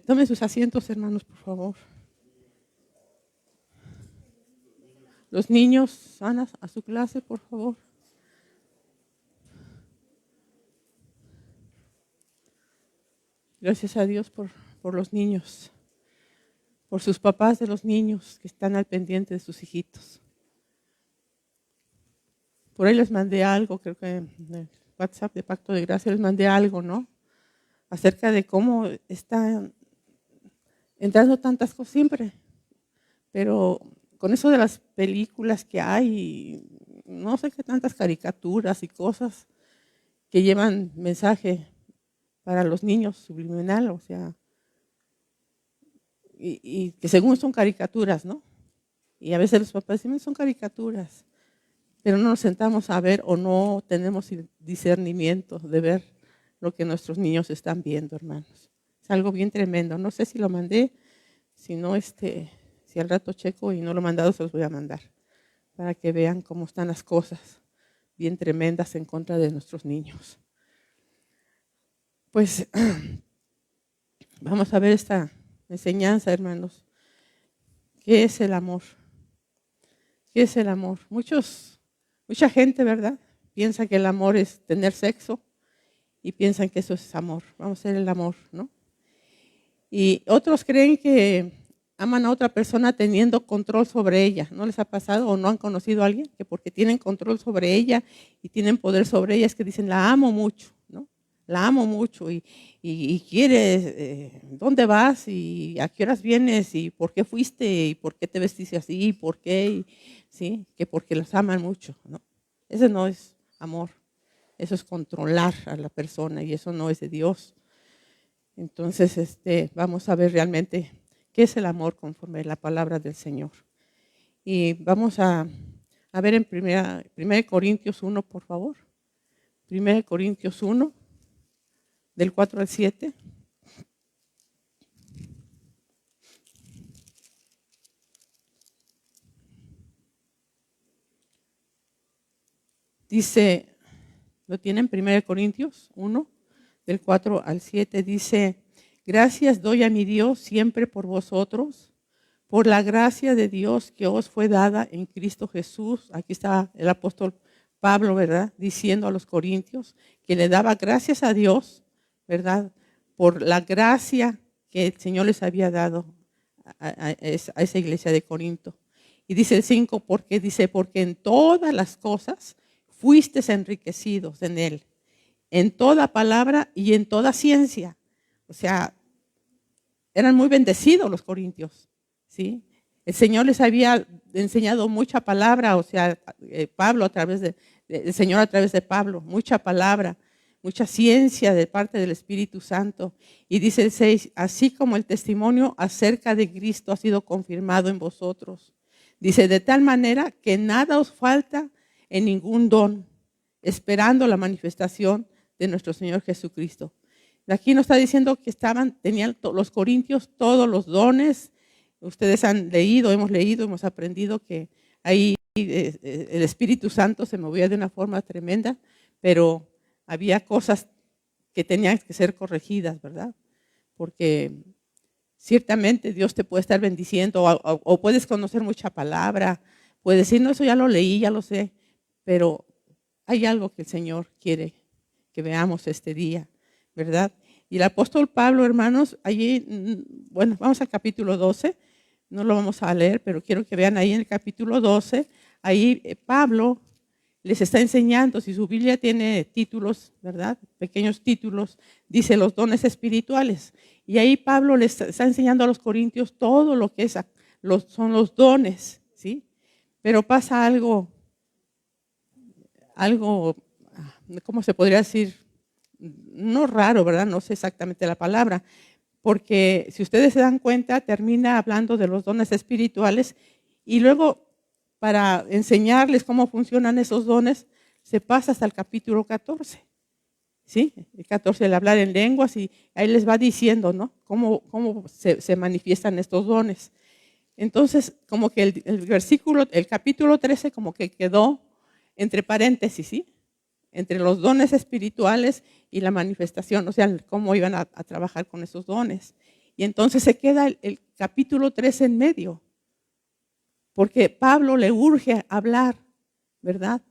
Tomen sus asientos, hermanos, por favor. Los niños, Ana, a su clase, por favor. Gracias a Dios por los niños, por sus papás de los niños que están al pendiente de sus hijitos. Por ahí les mandé algo, creo que en el WhatsApp de Pacto de Gracia les mandé algo, ¿no? Acerca de cómo están entrando tantas cosas siempre, pero con eso de las películas que hay, no sé qué tantas caricaturas y cosas que llevan mensaje para los niños subliminal, o sea, y que según son caricaturas, ¿no? Y a veces los papás dicen, son caricaturas, pero no nos sentamos a ver o no tenemos discernimiento de ver lo que nuestros niños están viendo, hermanos. Es algo bien tremendo. No sé si lo mandé, si no, si al rato checo y no lo he mandado, se los voy a mandar para que vean cómo están las cosas bien tremendas en contra de nuestros niños. Pues vamos a ver esta enseñanza, hermanos. ¿Qué es el amor? ¿Qué es el amor? Mucha gente, ¿verdad? Piensa que el amor es tener sexo y piensan que eso es amor. Vamos a hacer el amor, ¿no? Y otros creen que aman a otra persona teniendo control sobre ella. ¿No les ha pasado o no han conocido a alguien que porque tienen control sobre ella y tienen poder sobre ella es que dicen, la amo mucho, ¿no? La amo mucho y quieres, ¿dónde vas? ¿Y a qué horas vienes? ¿Y por qué fuiste? ¿Y por qué te vestiste así? ¿Y por qué? ¿Sí? Que porque los aman mucho, ¿no? Ese no es amor. Eso es controlar a la persona y eso no es de Dios. Entonces, vamos a ver realmente qué es el amor conforme a la palabra del Señor. Y vamos a ver en 1 Corintios 1, por favor. 1 Corintios 1, del 4 al 7. Dice, ¿lo tienen? 1 Corintios 1, del 4 al 7, dice, gracias doy a mi Dios siempre por vosotros, por la gracia de Dios que os fue dada en Cristo Jesús. Aquí está el apóstol Pablo, ¿verdad? Diciendo a los corintios que le daba gracias a Dios, ¿verdad? Por la gracia que el Señor les había dado a esa iglesia de Corinto. Y dice el 5, porque en todas las cosas fuisteis enriquecidos en Él, en toda palabra y en toda ciencia. O sea, eran muy bendecidos los corintios, ¿sí? El Señor les había enseñado mucha palabra, o sea, Pablo el Señor a través de Pablo, mucha palabra, mucha ciencia de parte del Espíritu Santo. Y dice el 6, así como el testimonio acerca de Cristo ha sido confirmado en vosotros. Dice, de tal manera que nada os falta en ningún don, esperando la manifestación de nuestro Señor Jesucristo. Aquí nos está diciendo que tenían los corintios todos los dones. Ustedes han leído, hemos aprendido que ahí el Espíritu Santo se movía de una forma tremenda, pero había cosas que tenían que ser corregidas, ¿verdad? Porque ciertamente Dios te puede estar bendiciendo o puedes conocer mucha palabra, puedes decir, no, eso ya lo leí, ya lo sé, pero hay algo que el Señor quiere que veamos este día, ¿verdad? Y el apóstol Pablo, hermanos, allí, bueno, vamos al capítulo 12, no lo vamos a leer, pero quiero que vean ahí en el capítulo 12, ahí Pablo les está enseñando, si su Biblia tiene títulos, ¿verdad? Pequeños títulos, dice los dones espirituales. Y ahí Pablo les está enseñando a los corintios todo lo que son los dones, ¿sí? Pero pasa algo, ¿cómo se podría decir? No raro, ¿verdad? No sé exactamente la palabra, porque si ustedes se dan cuenta, termina hablando de los dones espirituales y luego para enseñarles cómo funcionan esos dones, se pasa hasta el capítulo 14, ¿sí? El 14, el hablar en lenguas, y ahí les va diciendo, ¿no? Cómo se manifiestan estos dones. Entonces, como que el capítulo 13 como que quedó entre paréntesis, ¿sí? entre los dones espirituales y la manifestación, o sea, cómo iban a trabajar con esos dones. Y entonces se queda el capítulo 3 en medio, porque Pablo le urge hablar, ¿verdad?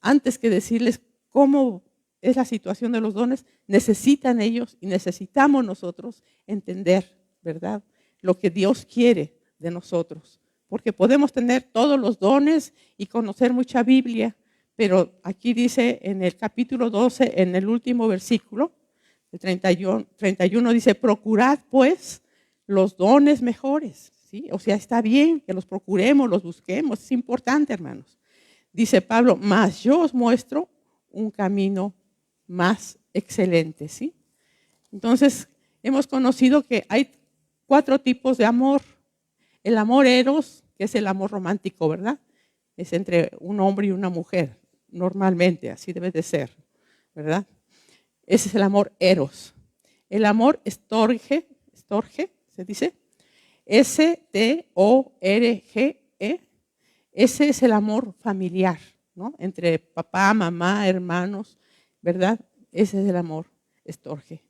Antes que decirles cómo es la situación de los dones, necesitan ellos y necesitamos nosotros entender, ¿verdad? Lo que Dios quiere de nosotros. Porque podemos tener todos los dones y conocer mucha Biblia, pero aquí dice en el capítulo 12, en el último versículo, el 31 dice, procurad pues los dones mejores, ¿sí? O sea, está bien que los procuremos, los busquemos, es importante, hermanos. Dice Pablo, mas yo os muestro un camino más excelente, ¿sí? Entonces, hemos conocido que hay 4 tipos de amor. El amor eros, que es el amor romántico, ¿verdad? Es entre un hombre y una mujer, normalmente, así debe de ser, ¿verdad? Ese es el amor eros. El amor estorge, se dice, S-T-O-R-G-E, ese es el amor familiar, ¿no? Entre papá, mamá, hermanos, ¿verdad? Ese es el amor estorge,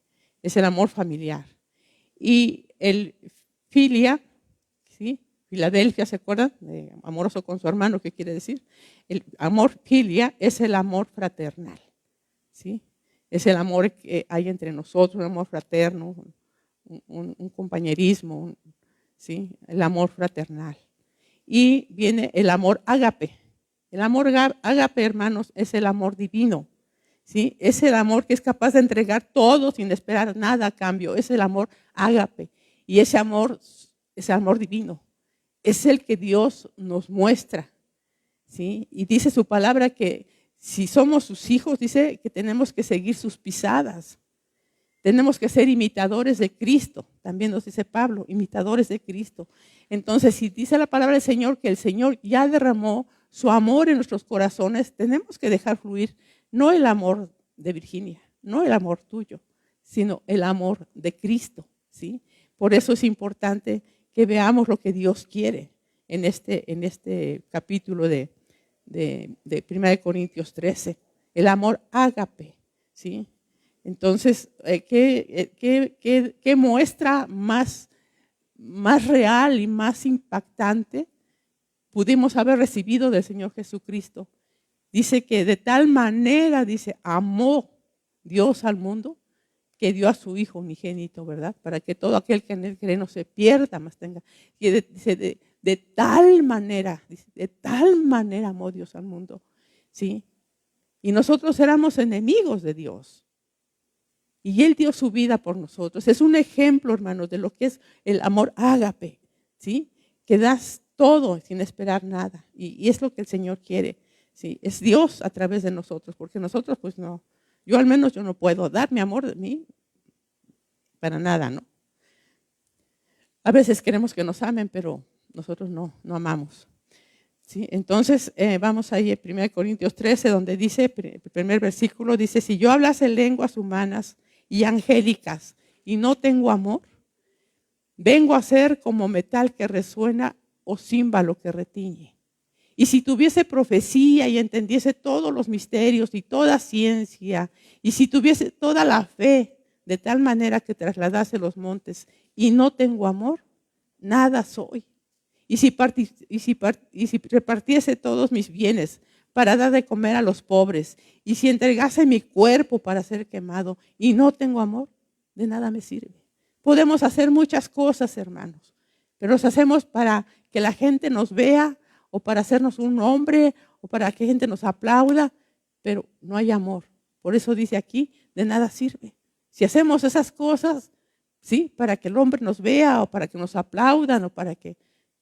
es el amor familiar. Y el filia, ¿sí? Filadelfia, ¿se acuerdan? Amoroso con su hermano, ¿qué quiere decir? El amor filia es el amor fraternal, ¿sí? Es el amor que hay entre nosotros, un amor fraterno, un compañerismo, ¿sí? El amor fraternal. Y viene el amor ágape. El amor ágape, hermanos, es el amor divino, ¿sí? Es el amor que es capaz de entregar todo sin esperar nada a cambio. Es el amor ágape. Y ese amor divino. Es el que Dios nos muestra, ¿sí? Y dice su palabra que si somos sus hijos, dice que tenemos que seguir sus pisadas. Tenemos que ser imitadores de Cristo. También nos dice Pablo, imitadores de Cristo. Entonces, si dice la palabra del Señor que el Señor ya derramó su amor en nuestros corazones, tenemos que dejar fluir no el amor de Virginia, no el amor tuyo, sino el amor de Cristo, ¿sí? Por eso es importante que veamos lo que Dios quiere en este capítulo de 1 Corintios 13. El amor ágape, ¿sí? Entonces, ¿qué muestra más real y más impactante pudimos haber recibido del Señor Jesucristo? Dice que de tal manera, dice, amó Dios al mundo, que dio a su Hijo unigénito, ¿verdad? Para que todo aquel que en él cree no se pierda, más tenga. Y dice, de tal manera, dice, de tal manera amó Dios al mundo, ¿sí? Y nosotros éramos enemigos de Dios. Y Él dio su vida por nosotros. Es un ejemplo, hermanos, de lo que es el amor ágape, ¿sí? Que das todo sin esperar nada. Y es lo que el Señor quiere, ¿sí? Es Dios a través de nosotros, porque nosotros pues no. Yo al menos yo no puedo dar mi amor de mí para nada, ¿no? A veces queremos que nos amen, pero nosotros no amamos, ¿sí? Entonces vamos ahí a 1 Corintios 13, donde dice, el primer versículo dice, si yo hablase lenguas humanas y angélicas y no tengo amor, vengo a ser como metal que resuena o címbalo que retiñe. Y si tuviese profecía y entendiese todos los misterios y toda ciencia, y si tuviese toda la fe de tal manera que trasladase los montes y no tengo amor, nada soy. Y si repartiese todos mis bienes para dar de comer a los pobres, y si entregase mi cuerpo para ser quemado y no tengo amor, de nada me sirve. Podemos hacer muchas cosas, hermanos, pero los hacemos para que la gente nos vea, o para hacernos un nombre, o para que la gente nos aplauda, pero no hay amor. Por eso dice aquí, de nada sirve. Si hacemos esas cosas, ¿sí? Para que el hombre nos vea, o para que nos aplaudan, o para que,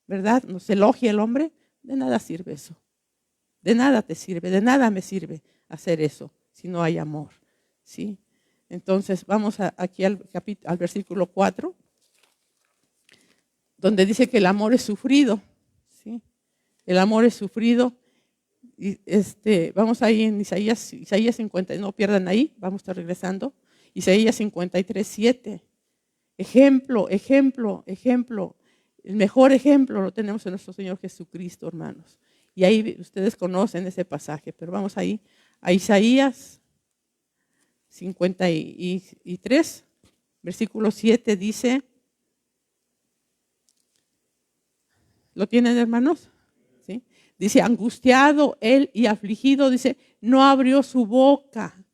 ¿verdad?, nos elogie el hombre, de nada sirve eso. De nada te sirve, de nada me sirve hacer eso, si no hay amor, ¿sí? Entonces, vamos aquí al versículo 4, donde dice que el amor es sufrido, ¿sí? El amor es sufrido. Y vamos ahí en Isaías 50, no pierdan ahí, vamos a estar regresando. Isaías 53, 7. Ejemplo. El mejor ejemplo lo tenemos en nuestro Señor Jesucristo, hermanos. Y ahí ustedes conocen ese pasaje, pero vamos ahí a Isaías 53, versículo 7 dice, ¿lo tienen, hermanos? ¿Sí? Dice, angustiado él y afligido, dice, no abrió su boca.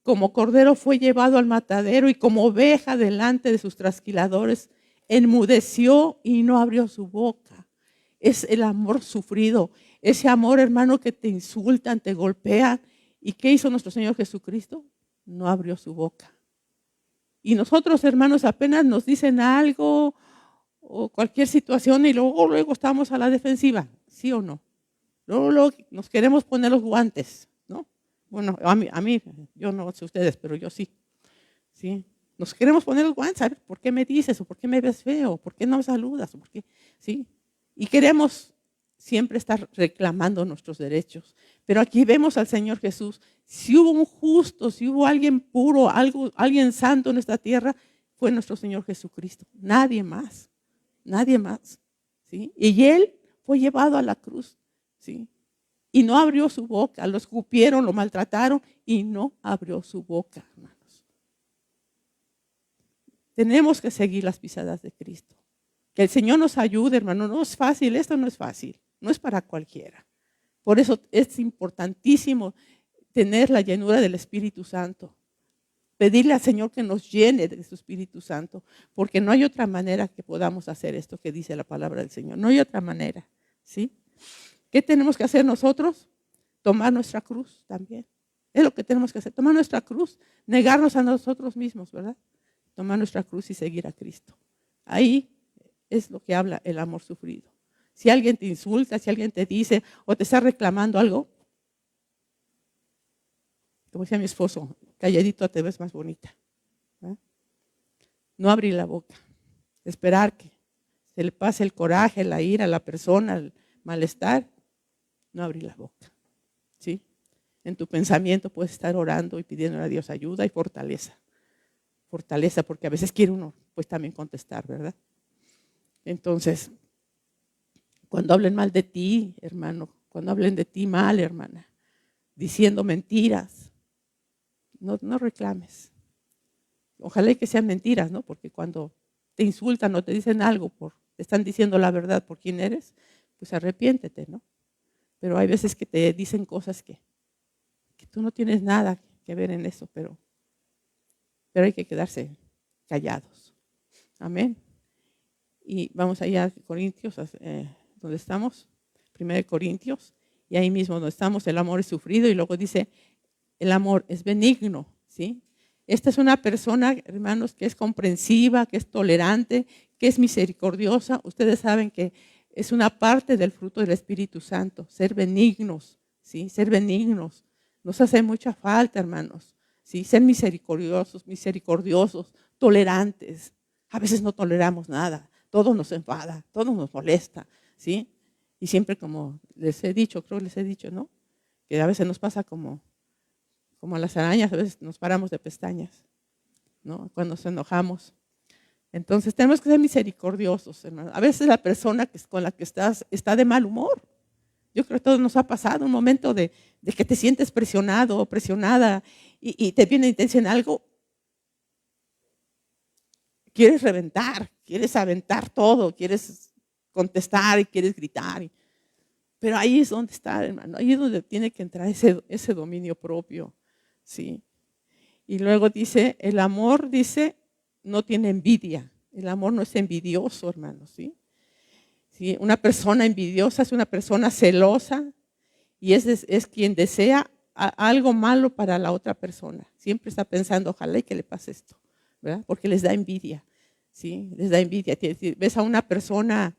Como cordero fue llevado al matadero y como oveja delante de sus trasquiladores, enmudeció y no abrió su boca. Es el amor sufrido, ese amor, hermano, que te insultan, te golpean. ¿Y qué hizo nuestro Señor Jesucristo? No abrió su boca. Y nosotros, hermanos, apenas nos dicen algo o cualquier situación y luego estamos a la defensiva, ¿sí o no? Luego nos queremos poner los guantes, ¿no? Bueno, a mí, yo no sé ustedes, pero yo sí. ¿Sí? Nos queremos poner los guantes, ¿sabes? ¿Por qué me dices? ¿O por qué me ves feo? ¿Por qué no me saludas? ¿O por qué? ¿Sí? Y queremos siempre estar reclamando nuestros derechos. Pero aquí vemos al Señor Jesús. Si hubo un justo, si hubo alguien puro, alguien santo en esta tierra, fue nuestro Señor Jesucristo. Nadie más. Nadie más. ¿Sí? Y Él fue llevado a la cruz. ¿Sí? Y no abrió su boca. Lo escupieron, lo maltrataron y no abrió su boca, hermanos. Tenemos que seguir las pisadas de Cristo. Que el Señor nos ayude, hermano. No es fácil, esto no es fácil. No es para cualquiera. Por eso es importantísimo tener la llenura del Espíritu Santo. Pedirle al Señor que nos llene de su Espíritu Santo. Porque no hay otra manera que podamos hacer esto que dice la palabra del Señor. No hay otra manera. ¿Sí? ¿Qué tenemos que hacer nosotros? Tomar nuestra cruz también. Es lo que tenemos que hacer. Tomar nuestra cruz. Negarnos a nosotros mismos, ¿verdad? Tomar nuestra cruz y seguir a Cristo. Ahí es lo que habla el amor sufrido. Si alguien te insulta, si alguien te dice o te está reclamando algo, como decía mi esposo, calladito te ves más bonita. ¿Eh? No abrir la boca, esperar que se le pase el coraje, la ira a la persona, el malestar, no abrir la boca. ¿Sí? En tu pensamiento puedes estar orando y pidiendo a Dios ayuda y fortaleza. Fortaleza, porque a veces quiere uno pues también contestar, ¿verdad? Entonces, cuando hablen mal de ti, hermano, cuando hablen de ti mal, hermana, diciendo mentiras, no reclames. Ojalá que sean mentiras, ¿no? Porque cuando te insultan o te dicen algo, te están diciendo la verdad por quién eres, pues arrepiéntete, ¿no? Pero hay veces que te dicen cosas que tú no tienes nada que ver en eso, pero hay que quedarse callados. Amén. Y vamos allá a Corintios, donde estamos, 1 Corintios, y ahí mismo donde estamos, el amor es sufrido, y luego dice, el amor es benigno, ¿sí? Esta es una persona, hermanos, que es comprensiva, que es tolerante, que es misericordiosa. Ustedes saben que es una parte del fruto del Espíritu Santo, ser benignos, ¿sí? Ser benignos. Nos hace mucha falta, hermanos, ¿sí? Ser misericordiosos, tolerantes. A veces no toleramos nada. Todo nos enfada, todo nos molesta, ¿sí? Y siempre como les he dicho, ¿no? Que a veces nos pasa como a las arañas, a veces nos paramos de pestañas, ¿no? Cuando nos enojamos. Entonces tenemos que ser misericordiosos, hermano. A veces la persona con la que estás está de mal humor. Yo creo que a todos nos ha pasado un momento de que te sientes presionado o presionada y te viene y te dicen algo. Quieres reventar, quieres aventar todo, quieres contestar y quieres gritar. Pero ahí es donde está, hermano. Ahí es donde tiene que entrar ese dominio propio. ¿Sí? Y luego dice, el amor, dice, no tiene envidia. El amor no es envidioso, hermano. ¿Sí? ¿Sí? Una persona envidiosa es una persona celosa y es quien desea algo malo para la otra persona. Siempre está pensando, ojalá y que le pase esto, ¿verdad? Porque les da envidia, ¿sí? Les da envidia. Ves a una persona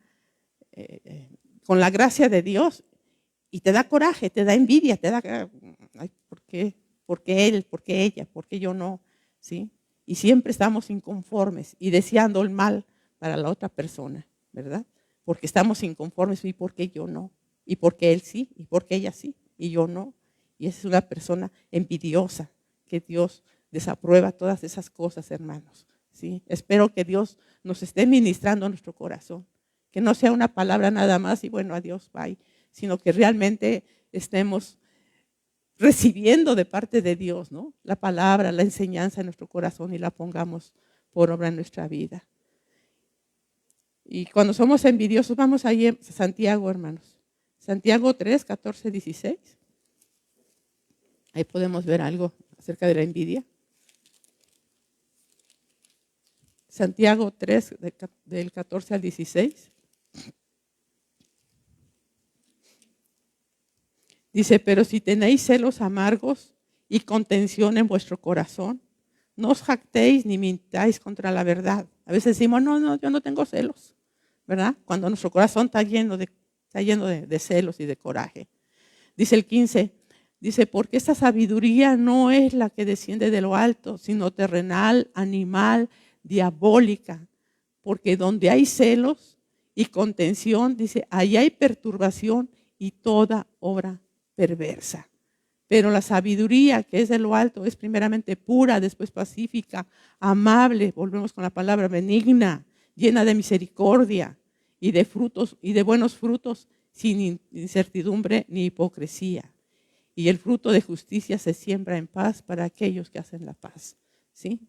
con la gracia de Dios y te da coraje, te da envidia, te da, ay, ¿por qué? ¿Por qué él? ¿Por qué ella? ¿Por qué yo no? ¿Sí? Y siempre estamos inconformes y deseando el mal para la otra persona, ¿verdad? Porque estamos inconformes y ¿por qué yo no? Y por qué él sí, y por qué ella sí, y yo no. Y esa es una persona envidiosa, que Dios desaprueba todas esas cosas, hermanos. ¿Sí? Espero que Dios nos esté ministrando a nuestro corazón. Que no sea una palabra nada más y bueno, adiós, bye. Sino que realmente estemos recibiendo de parte de Dios, ¿no? La palabra, la enseñanza en nuestro corazón y la pongamos por obra en nuestra vida. Y cuando somos envidiosos, vamos ahí en Santiago, hermanos. Santiago 3, 14, 16. Ahí podemos ver algo acerca de la envidia. Santiago 3, del 14 al 16. Dice, pero si tenéis celos amargos y contención en vuestro corazón, no os jactéis ni mintáis contra la verdad. A veces decimos, no, yo no tengo celos, ¿verdad? Cuando nuestro corazón está lleno de celos y de coraje. Dice el 15, dice, porque esta sabiduría no es la que desciende de lo alto, sino terrenal, animal, diabólica. Porque donde hay celos y contención, dice, ahí hay perturbación y toda obra perversa. Pero la sabiduría que es de lo alto es primeramente pura, después pacífica, amable, volvemos con la palabra benigna, llena de misericordia y de frutos y de buenos frutos, sin incertidumbre ni hipocresía. Y el fruto de justicia se siembra en paz para aquellos que hacen la paz. ¿Sí?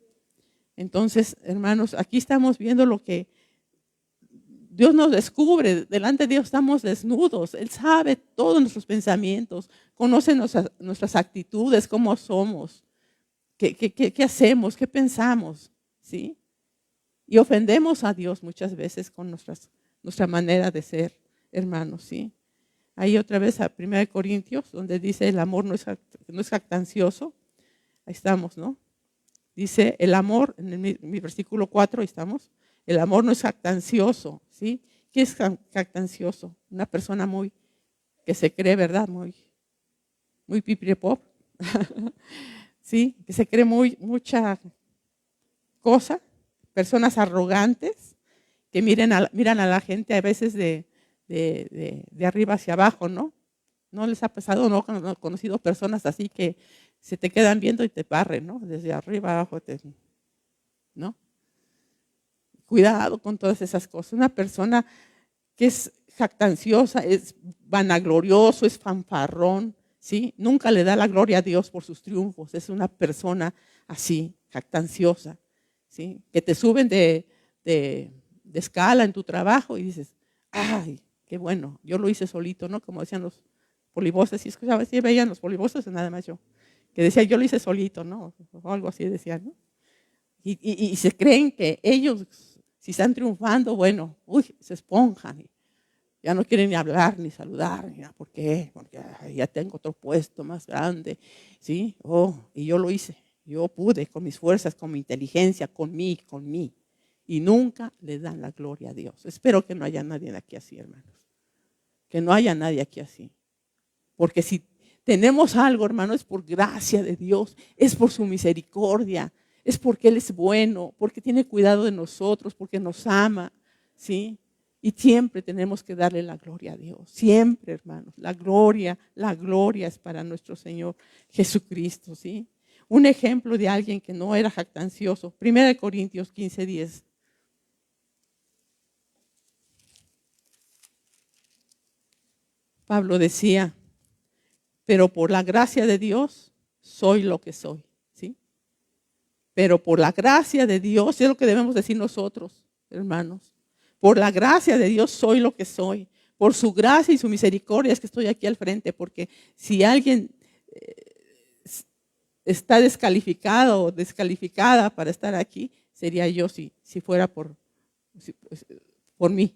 Entonces, hermanos, aquí estamos viendo lo que Dios nos descubre. Delante de Dios estamos desnudos. Él sabe todos nuestros pensamientos, conoce nuestras actitudes, cómo somos, qué hacemos, qué pensamos. ¿Sí? Y ofendemos a Dios muchas veces con nuestra manera de ser, hermanos. ¿Sí? Ahí otra vez a 1 Corintios, donde dice el amor no es jactancioso. Ahí estamos, ¿no? Dice el amor, en mi versículo 4, ahí estamos. El amor no es jactancioso, ¿sí? ¿Qué es jactancioso? Una persona que se cree, ¿verdad? Muy pipirepop, ¿sí? Que se cree mucha cosa. Personas arrogantes que miran a la gente a veces de arriba hacia abajo, ¿no? ¿No les ha pasado? ¿No? He conocido personas así que se te quedan viendo y te barren, ¿no? Desde arriba abajo, ¿no? Cuidado con todas esas cosas. Una persona que es jactanciosa, es vanaglorioso, es fanfarrón, ¿sí? Nunca le da la gloria a Dios por sus triunfos. Es una persona así, jactanciosa, ¿sí? Que te suben de escala en tu trabajo y dices, ay, qué bueno, yo lo hice solito, ¿no? Como decían los polivoces, y escuchaba, si veían los polivoces, nada más yo, que decía, yo lo hice solito, ¿no? O algo así decían, ¿no? Y se creen que ellos, si están triunfando, bueno, se esponjan. Ya no quieren ni hablar, ni saludar, ni nada. ¿Por qué? Porque ya tengo otro puesto más grande, ¿sí? Y yo lo hice. Yo pude con mis fuerzas, con mi inteligencia, con mí. Y nunca le dan la gloria a Dios. Espero que no haya nadie aquí así, hermanos. Que no haya nadie aquí así. Porque si tenemos algo, hermano, es por gracia de Dios, es por su misericordia, es porque Él es bueno, porque tiene cuidado de nosotros, porque nos ama, ¿sí? Y siempre tenemos que darle la gloria a Dios, siempre, hermanos. La gloria es para nuestro Señor Jesucristo, ¿sí? Un ejemplo de alguien que no era jactancioso, 1 Corintios 15:10. Pablo decía, pero por la gracia de Dios soy lo que soy, ¿sí? Pero por la gracia de Dios, es lo que debemos decir nosotros, hermanos. Por la gracia de Dios soy lo que soy. Por su gracia y su misericordia es que estoy aquí al frente, porque si alguien está descalificado o descalificada para estar aquí, sería yo si fuera por mí.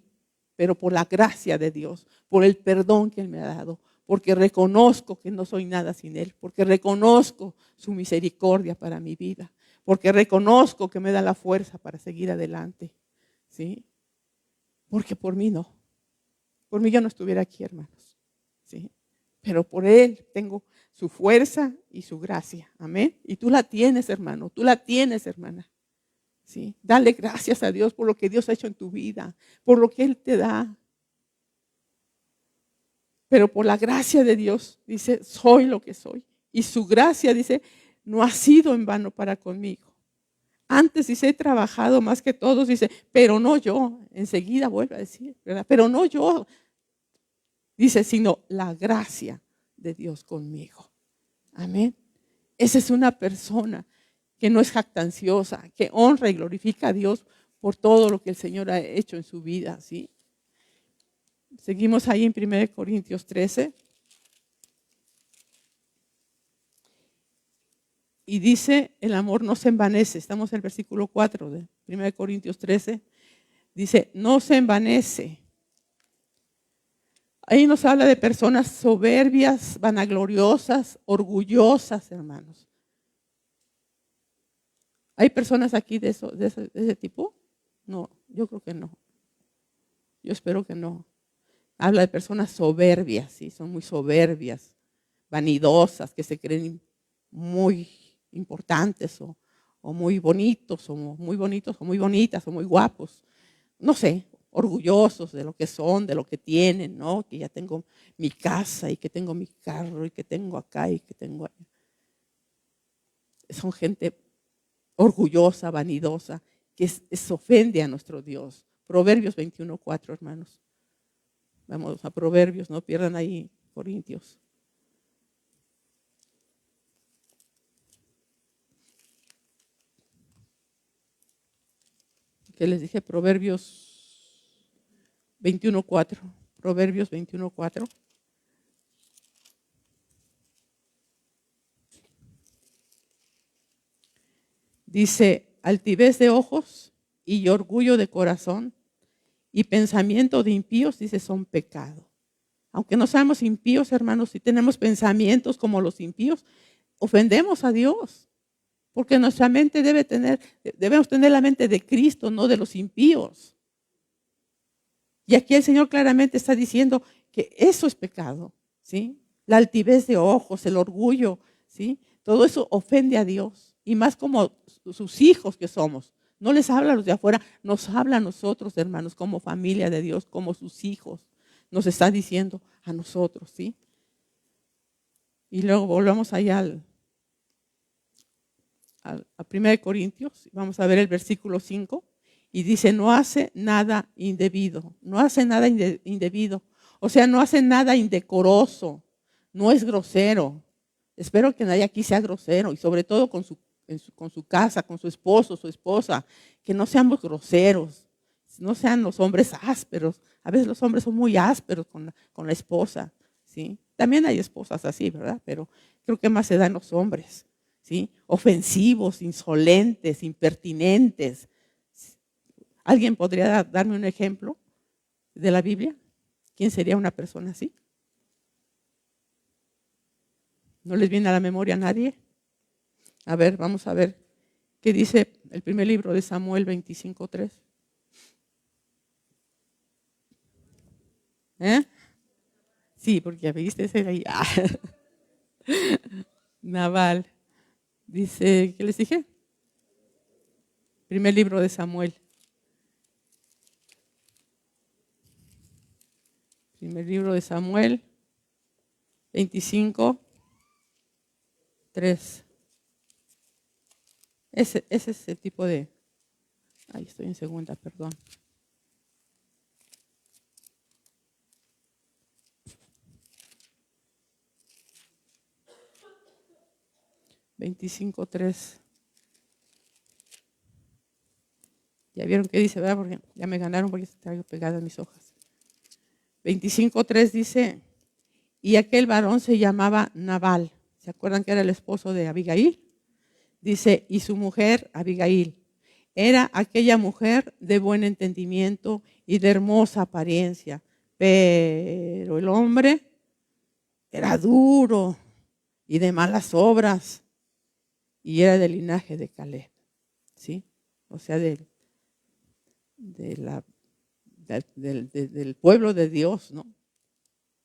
Pero por la gracia de Dios, por el perdón que Él me ha dado, porque reconozco que no soy nada sin Él, porque reconozco su misericordia para mi vida, porque reconozco que me da la fuerza para seguir adelante, ¿sí? Porque por mí no. Por mí yo no estuviera aquí, hermanos, ¿sí? Pero por Él tengo su fuerza y su gracia, amén. Y tú la tienes, hermano, tú la tienes, hermana. ¿Sí? Dale gracias a Dios por lo que Dios ha hecho en tu vida, por lo que Él te da. Pero por la gracia de Dios, dice, soy lo que soy. Y su gracia, dice, no ha sido en vano para conmigo. Antes, dice, he trabajado más que todos, dice, pero no yo. Enseguida vuelve a decir, ¿verdad? Pero no yo, dice, sino la gracia de Dios conmigo. Amén. Esa es una persona que no es jactanciosa, que honra y glorifica a Dios por todo lo que el Señor ha hecho en su vida, ¿sí? Seguimos ahí en 1 Corintios 13. Y dice, el amor no se envanece. Estamos en el versículo 4 de 1 Corintios 13. Dice, no se envanece. Ahí nos habla de personas soberbias, vanagloriosas, orgullosas, hermanos. ¿Hay personas aquí de ese tipo? No, yo creo que no. Yo espero que no. Habla de personas soberbias, sí, son muy soberbias, vanidosas, que se creen muy importantes o muy bonitos, o muy bonitos, o muy bonitas, o muy guapos. No sé, orgullosos de lo que son, de lo que tienen, ¿no? Que ya tengo mi casa y que tengo mi carro y que tengo acá y que tengo allá. Son gente orgullosa, vanidosa, que ofende a nuestro Dios. Proverbios 21:4, hermanos. Vamos a Proverbios, no pierdan ahí Corintios. Que les dije Proverbios 21:4. Proverbios 21:4. Dice, altivez de ojos y orgullo de corazón y pensamiento de impíos, dice, son pecado. Aunque no seamos impíos, hermanos, si tenemos pensamientos como los impíos, ofendemos a Dios. Porque nuestra mente debemos tener la mente de Cristo, no de los impíos. Y aquí el Señor claramente está diciendo que eso es pecado, ¿sí? La altivez de ojos, el orgullo, ¿sí? Todo eso ofende a Dios. Y más como sus hijos que somos. No les habla a los de afuera, nos habla a nosotros, hermanos, como familia de Dios, como sus hijos. Nos está diciendo a nosotros, ¿sí? Y luego volvamos allá a 1 Corintios, vamos a ver el versículo 5, y dice, no hace nada indebido, no hace nada indebido, o sea, no hace nada indecoroso, no es grosero. Espero que nadie aquí sea grosero, y sobre todo con su casa, con su esposo, su esposa, que no seamos groseros, no sean los hombres ásperos. A veces los hombres son muy ásperos con la esposa, ¿sí? También hay esposas así, ¿verdad? Pero creo que más se da en los hombres. ¿Sí? Ofensivos, insolentes, impertinentes. ¿Alguien podría darme un ejemplo de la Biblia? ¿Quién sería una persona así? ¿No les viene a la memoria a nadie? A ver, vamos a ver qué dice el primer libro de Samuel 25:3. ¿Eh? Sí, porque ya viste ese de ahí. Naval. Dice, ¿qué les dije? Primer libro de Samuel. Primer libro de Samuel 25:3. Ese es el tipo de... Ahí estoy en segunda, perdón. 25:3. Ya vieron qué dice, ¿verdad? Porque ya me ganaron porque traigo pegadas mis hojas. 25:3 dice, y aquel varón se llamaba Nabal. ¿Se acuerdan que era el esposo de Abigail? Dice, y su mujer, Abigail, era aquella mujer de buen entendimiento y de hermosa apariencia. Pero el hombre era duro y de malas obras y era del linaje de Caleb, ¿sí? O sea, del pueblo de Dios, ¿no?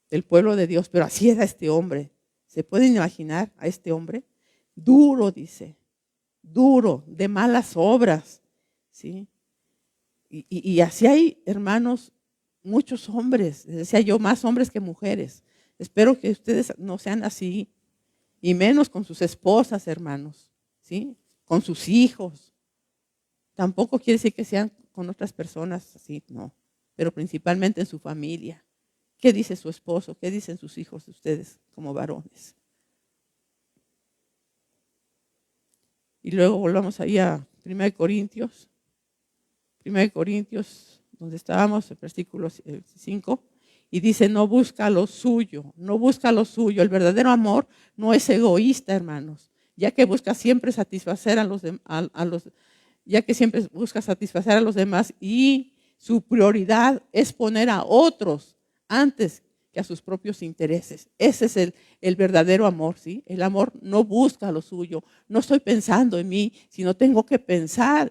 Del pueblo de Dios, pero así era este hombre. ¿Se pueden imaginar a este hombre? Duro, dice, duro, de malas obras, ¿sí? Y así hay, hermanos, muchos hombres, les decía yo, más hombres que mujeres. Espero que ustedes no sean así, y menos con sus esposas, hermanos, ¿sí? Con sus hijos. Tampoco quiere decir que sean con otras personas así, no, pero principalmente en su familia. ¿Qué dice su esposo? ¿Qué dicen sus hijos de ustedes como varones? Y luego volvamos ahí a 1 Corintios. 1 Corintios, donde estábamos, el versículo 5. Y dice, no busca lo suyo, no busca lo suyo. El verdadero amor no es egoísta, hermanos, ya que busca siempre satisfacer ya que siempre busca satisfacer a los demás y su prioridad es poner a otros antes que a sus propios intereses. Ese es el verdadero amor, ¿sí? El amor no busca lo suyo. No estoy pensando en mí, sino tengo que pensar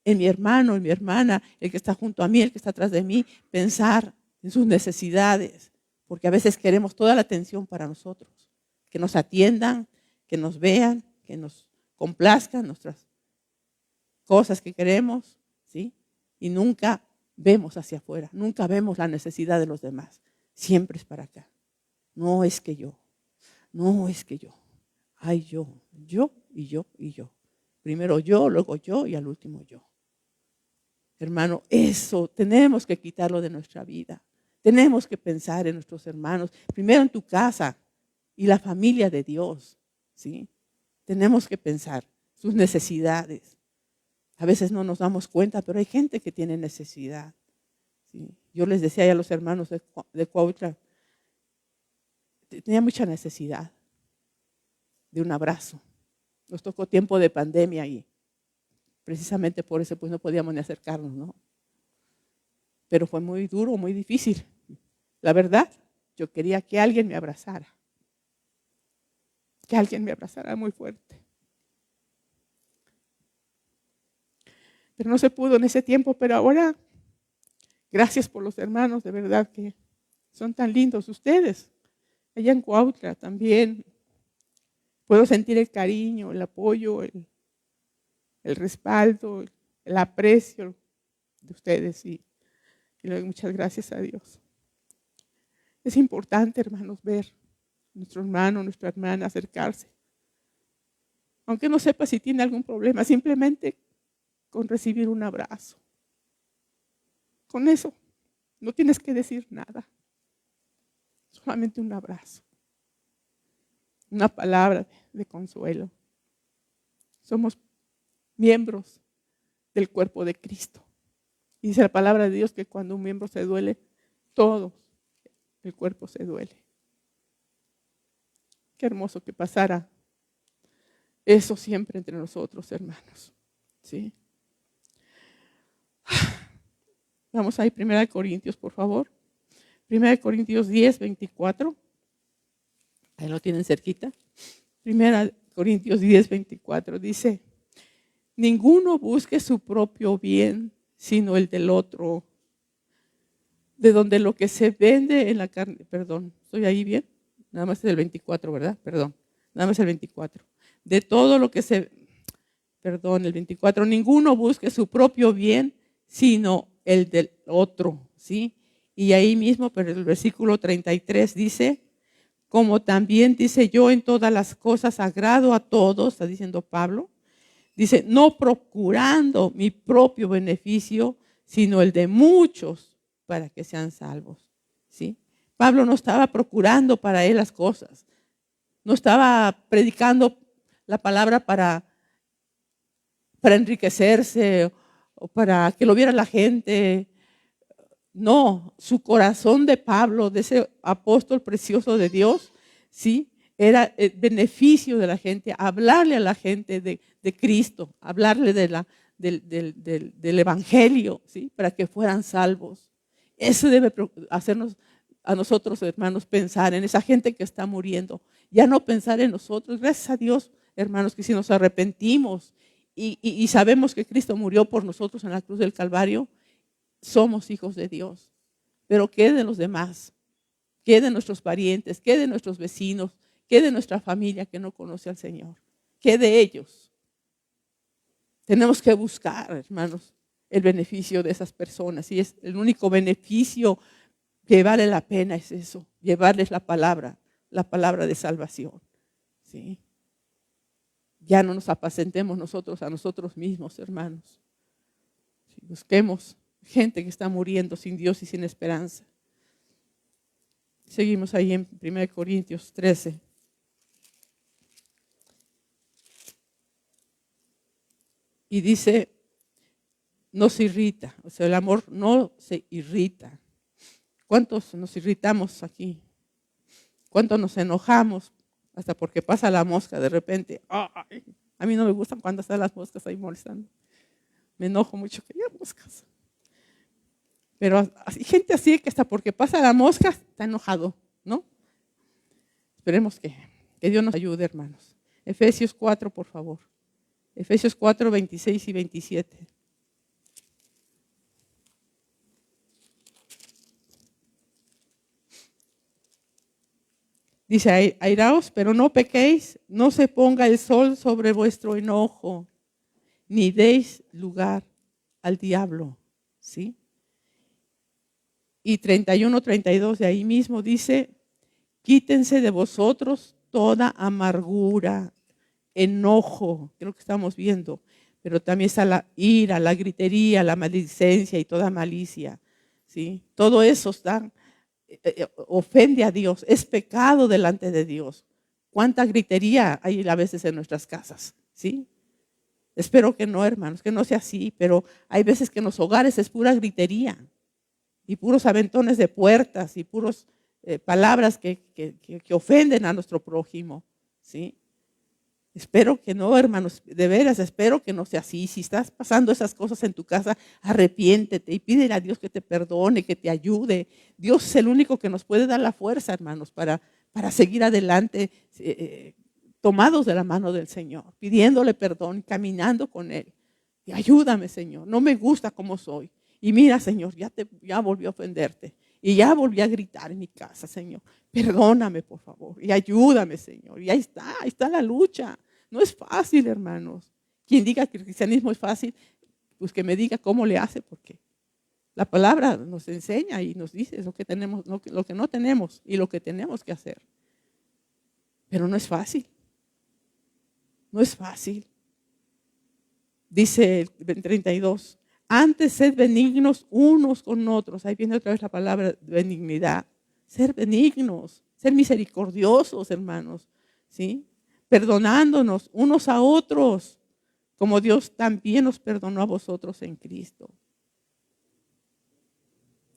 en mi hermano, en mi hermana, el que está junto a mí, el que está atrás de mí, pensar en sus necesidades, porque a veces queremos toda la atención para nosotros, que nos atiendan, que nos vean, que nos complazcan nuestras cosas que queremos, ¿sí? Y nunca vemos hacia afuera, nunca vemos la necesidad de los demás, siempre es para acá. No es que yo, no es que yo, ay yo y yo y yo. Primero yo, luego yo y al último yo. Hermano, eso tenemos que quitarlo de nuestra vida. Tenemos que pensar en nuestros hermanos, primero en tu casa y la familia de Dios, ¿sí? Tenemos que pensar sus necesidades. A veces no nos damos cuenta, pero hay gente que tiene necesidad, ¿sí? Yo les decía a los hermanos de Cuautla, tenía mucha necesidad de un abrazo. Nos tocó tiempo de pandemia y precisamente por eso pues no podíamos ni acercarnos, ¿no? Pero fue muy duro, muy difícil. La verdad, yo quería que alguien me abrazara. Que alguien me abrazara muy fuerte. Pero no se pudo en ese tiempo, pero ahora, gracias por los hermanos, de verdad que son tan lindos ustedes. Allá en Cuautla también puedo sentir el cariño, el apoyo, el respaldo, el aprecio de ustedes y le doy muchas gracias a Dios. Es importante, hermanos, ver a nuestro hermano, nuestra hermana acercarse. Aunque no sepa si tiene algún problema, simplemente con recibir un abrazo. Con eso, no tienes que decir nada. Solamente un abrazo. Una palabra de consuelo. Somos miembros del cuerpo de Cristo. Y dice la palabra de Dios que cuando un miembro se duele, todo el cuerpo se duele. Qué hermoso que pasara eso siempre entre nosotros, hermanos. ¿Sí? Vamos a ir 1 Corintios, por favor. 1 Corintios 10, 24. Ahí lo tienen cerquita. 1 Corintios 10, 24 dice, ninguno busque su propio bien, sino el del otro. De donde lo que se vende en la carne, perdón, ¿estoy ahí bien? Nada más es el 24, ¿verdad? Perdón, nada más el 24. De todo lo que el 24, ninguno busque su propio bien, sino el del otro, ¿sí? Y ahí mismo, pero el versículo 33 dice, como también dice yo en todas las cosas agrado a todos, está diciendo Pablo, dice, no procurando mi propio beneficio, sino el de muchos, para que sean salvos, ¿sí? Pablo no estaba procurando para él las cosas, no estaba predicando la palabra para enriquecerse o para que lo viera la gente. No, su corazón de Pablo, de ese apóstol precioso de Dios, ¿sí? Era el beneficio de la gente, hablarle a la gente de Cristo, hablarle del Evangelio, ¿sí? Para que fueran salvos. Eso debe hacernos a nosotros, hermanos, pensar en esa gente que está muriendo. Ya no pensar en nosotros. Gracias a Dios, hermanos, que si nos arrepentimos y sabemos que Cristo murió por nosotros en la cruz del Calvario, somos hijos de Dios. Pero ¿qué de los demás? ¿Qué de nuestros parientes? ¿Qué de nuestros vecinos? ¿Qué de nuestra familia que no conoce al Señor? ¿Qué de ellos? Tenemos que buscar, hermanos, el beneficio de esas personas. Y es el único beneficio que vale la pena es eso, llevarles la palabra de salvación. ¿Sí? Ya no nos apacentemos nosotros a nosotros mismos, hermanos. ¿Sí? Busquemos gente que está muriendo sin Dios y sin esperanza. Seguimos ahí en 1 Corintios 13. Y dice, no se irrita. O sea, el amor no se irrita. ¿Cuántos nos irritamos aquí? ¿Cuántos nos enojamos? Hasta porque pasa la mosca de repente. ¡Ay! A mí no me gustan cuando están las moscas ahí molestando. Me enojo mucho que haya moscas. Pero hay gente así que hasta porque pasa la mosca está enojado, ¿no? Esperemos que Dios nos ayude, hermanos. Efesios 4, por favor. Efesios 4, 26 y 27. Dice, airaos, pero no pequéis, no se ponga el sol sobre vuestro enojo, ni deis lugar al diablo. ¿Sí? Y 31, 32 de ahí mismo dice, quítense de vosotros toda amargura, enojo, creo que estamos viendo, pero también está la ira, la gritería, la maledicencia y toda malicia. ¿Sí? Todo eso está... ofende a Dios, es pecado delante de Dios. ¿Cuánta gritería hay a veces en nuestras casas? ¿Sí? Espero que no, hermanos, que no sea así, pero hay veces que en los hogares es pura gritería y puros aventones de puertas y puros palabras que ofenden a nuestro prójimo. ¿Sí? Espero que no, hermanos, de veras, espero que no sea así. Si estás pasando esas cosas en tu casa, arrepiéntete y pídele a Dios que te perdone, que te ayude. Dios es el único que nos puede dar la fuerza, hermanos, para seguir adelante, tomados de la mano del Señor, pidiéndole perdón, caminando con Él. Y ayúdame, Señor, no me gusta como soy. Y mira, Señor, ya volví a ofenderte. Y ya volví a gritar en mi casa, Señor. Perdóname, por favor. Y ayúdame, Señor. Y ahí está la lucha. No es fácil, hermanos. Quien diga que el cristianismo es fácil, pues que me diga cómo le hace, porque la palabra nos enseña y nos dice lo que tenemos, lo que no tenemos y lo que tenemos que hacer. Pero no es fácil. No es fácil. Dice el 32. Antes sed benignos unos con otros. Ahí viene otra vez la palabra benignidad. Ser benignos, ser misericordiosos, hermanos. ¿Sí? Perdonándonos unos a otros, como Dios también nos perdonó a vosotros en Cristo.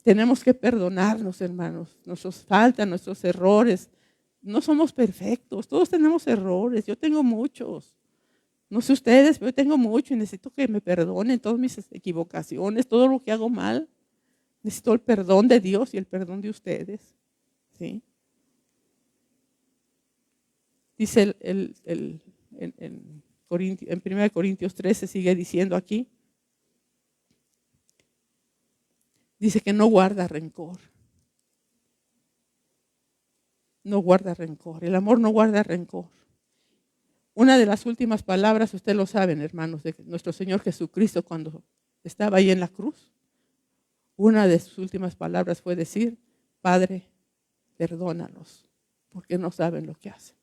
Tenemos que perdonarnos, hermanos, nuestras faltas, nuestros errores. No somos perfectos, todos tenemos errores, yo tengo muchos. No sé ustedes, pero yo tengo mucho y necesito que me perdonen todas mis equivocaciones, todo lo que hago mal. Necesito el perdón de Dios y el perdón de ustedes. ¿Sí? Dice en 1 Corintios 13, sigue diciendo aquí. Dice que no guarda rencor. No guarda rencor. El amor no guarda rencor. Una de las últimas palabras, ustedes lo saben, hermanos, de nuestro Señor Jesucristo cuando estaba ahí en la cruz. Una de sus últimas palabras fue decir, Padre, perdónalos, porque no saben lo que hacen.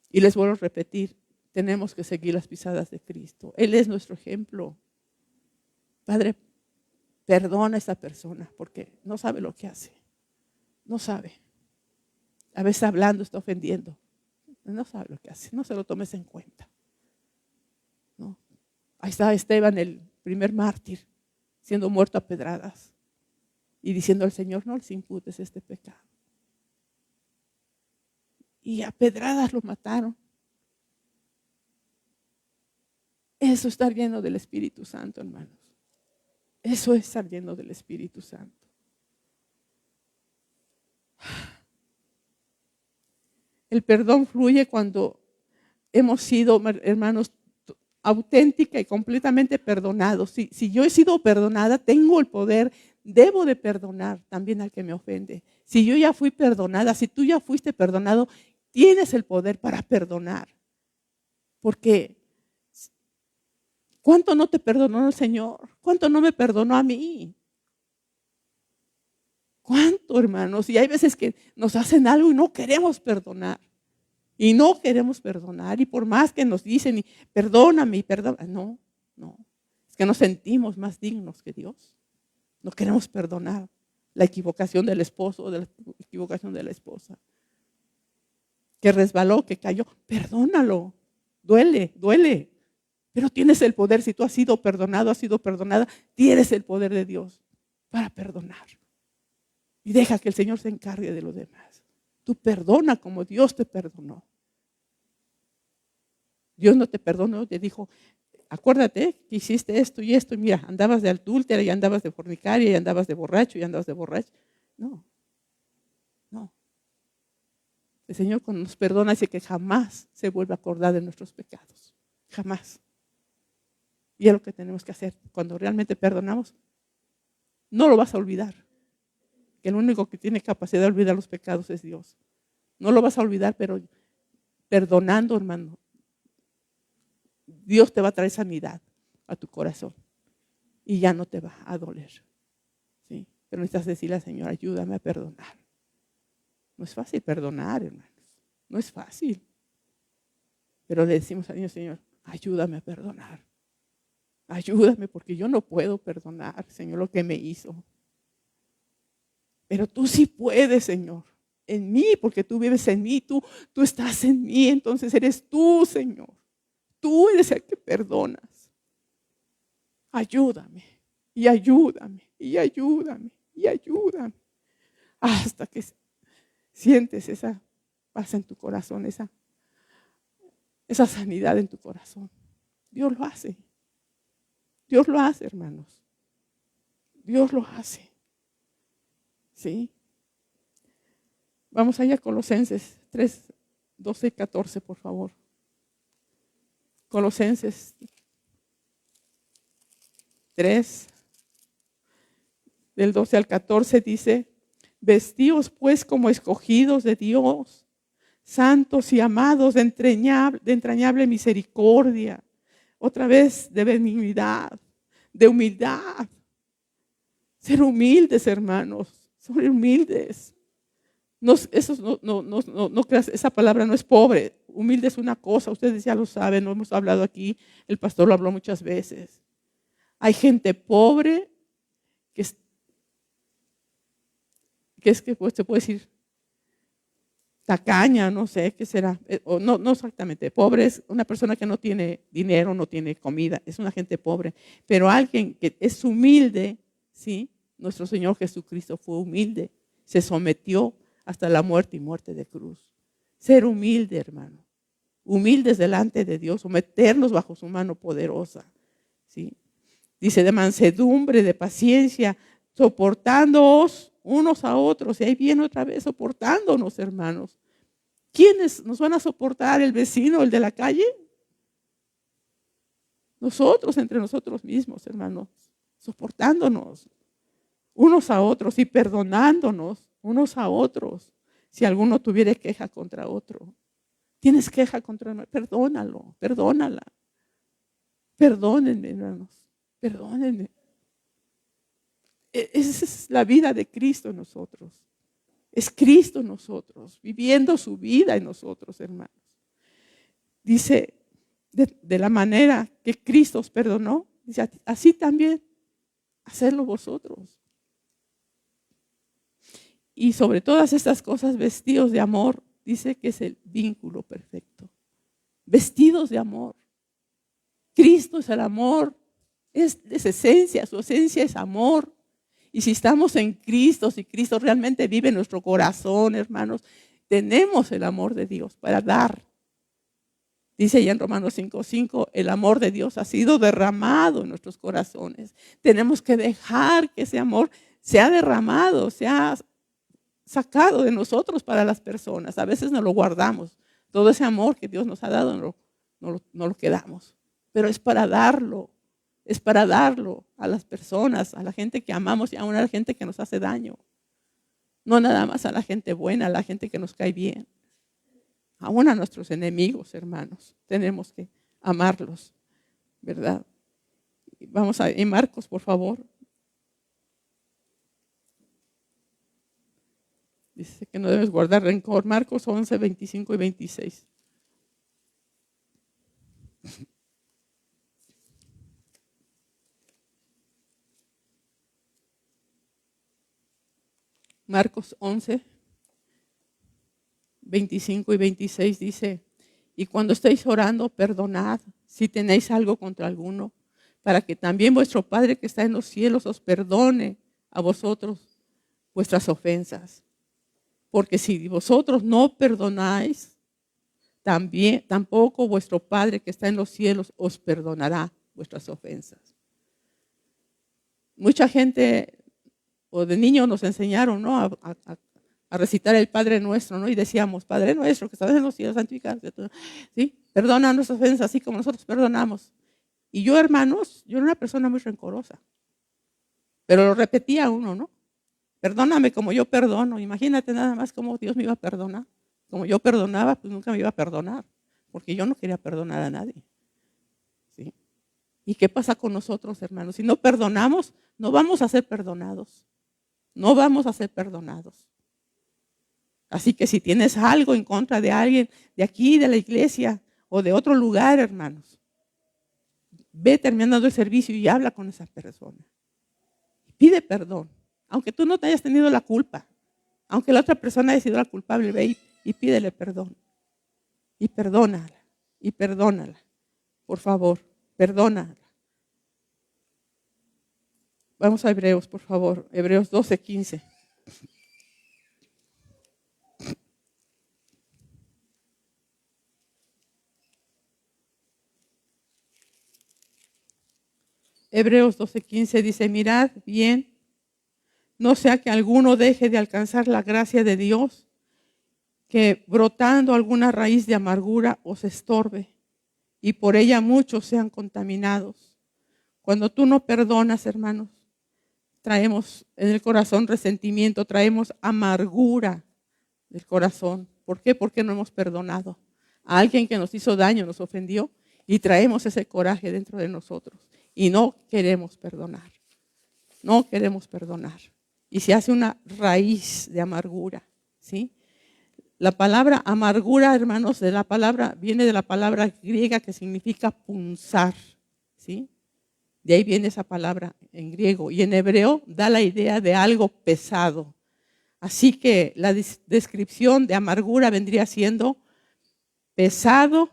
Y les vuelvo a repetir, tenemos que seguir las pisadas de Cristo. Él es nuestro ejemplo. Padre, perdona a esta persona porque no sabe lo que hace. No sabe. A veces hablando está ofendiendo. No sabe lo que hace. No se lo tomes en cuenta. ¿No? Ahí está Esteban, el primer mártir, siendo muerto a pedradas y diciendo al Señor, no les imputes este pecado. Y a pedradas lo mataron. Eso es estar lleno del Espíritu Santo, hermanos. Eso es estar lleno del Espíritu Santo. El perdón fluye cuando hemos sido, hermanos, auténtica y completamente perdonados. Si yo he sido perdonada, tengo el poder, debo de perdonar también al que me ofende. Si yo ya fui perdonada, si tú ya fuiste perdonado, tienes el poder para perdonar. Porque ¿cuánto no te perdonó el Señor? ¿Cuánto no me perdonó a mí? ¿Cuánto, hermanos? Y hay veces que nos hacen algo y no queremos perdonar. Y no queremos perdonar. Y por más que nos dicen, perdóname, perdóname. No. Es que nos sentimos más dignos que Dios. No queremos perdonar la equivocación del esposo o la equivocación de la esposa. Que resbaló, que cayó. Perdónalo. duele. Pero tienes el poder, si tú has sido perdonado, has sido perdonada, tienes el poder de Dios para perdonar. Y deja que el Señor se encargue de lo demás. Tú perdona como Dios te perdonó. Dios no te perdonó, te dijo, acuérdate que hiciste esto y esto, y mira, andabas de adúltera y andabas de fornicaria y andabas de borracho y andabas de borracho. No. El Señor cuando nos perdona dice que jamás se vuelve a acordar de nuestros pecados. Jamás. Y es lo que tenemos que hacer. Cuando realmente perdonamos, no lo vas a olvidar. Que el único que tiene capacidad de olvidar los pecados es Dios. No lo vas a olvidar, pero perdonando, hermano, Dios te va a traer sanidad a tu corazón. Y ya no te va a doler. ¿Sí? Pero necesitas decirle al Señor, ayúdame a perdonar. No es fácil perdonar, hermanos. No es fácil. Pero le decimos al Señor, ayúdame a perdonar. Ayúdame porque yo no puedo perdonar, Señor, lo que me hizo. Pero tú sí puedes, Señor. En mí, porque tú vives en mí, tú estás en mí, entonces eres tú, Señor. Tú eres el que perdonas. Ayúdame, y ayúdame, y ayúdame, y ayúdame. Hasta que sientes esa paz en tu corazón, esa sanidad en tu corazón. Dios lo hace. Dios lo hace, hermanos. Dios lo hace. ¿Sí? Vamos allá a Colosenses 3, 12 y 14, por favor. Colosenses 3, del 12 al 14 dice, vestíos pues como escogidos de Dios, santos y amados de entrañable misericordia, otra vez de benignidad, de humildad. Ser humildes, hermanos, ser humildes. No creas, esa palabra no es pobre. Humilde es una cosa, ustedes ya lo saben, lo hemos hablado aquí, el pastor lo habló muchas veces. Hay gente pobre que pues, se puede decir tacaña, no sé qué será, o no exactamente, pobre es una persona que no tiene dinero, no tiene comida, es una gente pobre, pero alguien que es humilde, ¿sí? Nuestro Señor Jesucristo fue humilde, se sometió hasta la muerte y muerte de cruz. Ser humilde, hermano, humildes delante de Dios, someternos bajo su mano poderosa, ¿sí? Dice de mansedumbre, de paciencia, soportándoos unos a otros. Y ahí viene otra vez soportándonos, hermanos. ¿Quiénes nos van a soportar? ¿El vecino, el de la calle? Nosotros, entre nosotros mismos, hermanos, soportándonos unos a otros y perdonándonos unos a otros. Si alguno tuviera queja contra otro, tienes queja contra uno, perdónalo, perdónala. Perdónenme, hermanos, perdónenme. Esa es la vida de Cristo en nosotros. Es Cristo en nosotros, viviendo su vida en nosotros, hermanos. Dice, de la manera que Cristo os perdonó, dice, así también, hacerlo vosotros. Y sobre todas estas cosas, vestidos de amor, dice que es el vínculo perfecto. Vestidos de amor. Cristo es el amor, es esencia, su esencia es amor. Y si estamos en Cristo, si Cristo realmente vive en nuestro corazón, hermanos, tenemos el amor de Dios para dar. Dice ya en Romanos 5:5, el amor de Dios ha sido derramado en nuestros corazones. Tenemos que dejar que ese amor sea derramado, sea sacado de nosotros para las personas. A veces no lo guardamos. Todo ese amor que Dios nos ha dado no lo quedamos. Pero es para darlo. Es para darlo a las personas, a la gente que amamos y aún a la gente que nos hace daño. No nada más a la gente buena, a la gente que nos cae bien. Aún a nuestros enemigos, hermanos. Tenemos que amarlos, ¿verdad? Vamos en Marcos, por favor. Dice que no debes guardar rencor. Marcos 11, 25 y 26. Marcos 11, 25 y 26 dice, Y cuando estéis orando, perdonad si tenéis algo contra alguno, para que también vuestro Padre que está en los cielos os perdone a vosotros vuestras ofensas. Porque si vosotros no perdonáis, tampoco vuestro Padre que está en los cielos os perdonará vuestras ofensas. Mucha gente, o de niños nos enseñaron, ¿no?, a recitar el Padre Nuestro, ¿no? Y decíamos, Padre Nuestro que estás en los cielos, santificado, ¿sí? Perdona nuestras ofensas así como nosotros perdonamos. Y yo, hermanos, yo era una persona muy rencorosa, pero lo repetía uno, ¿no? Perdóname como yo perdono. Imagínate nada más cómo Dios me iba a perdonar. Como yo perdonaba, pues nunca me iba a perdonar, porque yo no quería perdonar a nadie, ¿sí? ¿Y qué pasa con nosotros, hermanos? Si no perdonamos, no vamos a ser perdonados. No vamos a ser perdonados. Así que si tienes algo en contra de alguien de aquí, de la iglesia o de otro lugar, hermanos, ve terminando el servicio y habla con esa persona. Pide perdón, aunque tú no te hayas tenido la culpa, aunque la otra persona haya sido la culpable, ve y pídele perdón. Y perdónala, por favor, perdónala. Vamos a Hebreos, por favor, Hebreos 12:15. Hebreos 12:15 dice, mirad bien, no sea que alguno deje de alcanzar la gracia de Dios, que brotando alguna raíz de amargura os estorbe y por ella muchos sean contaminados. Cuando tú no perdonas, hermanos, traemos en el corazón resentimiento, traemos amargura del corazón. ¿Por qué? Porque no hemos perdonado a alguien que nos hizo daño, nos ofendió, y traemos ese coraje dentro de nosotros y no queremos perdonar. No queremos perdonar. Y se hace una raíz de amargura, ¿sí? La palabra amargura, hermanos, viene de la palabra griega que significa punzar, ¿sí? De ahí viene esa palabra en griego. Y en hebreo da la idea de algo pesado. Así que la descripción de amargura vendría siendo pesado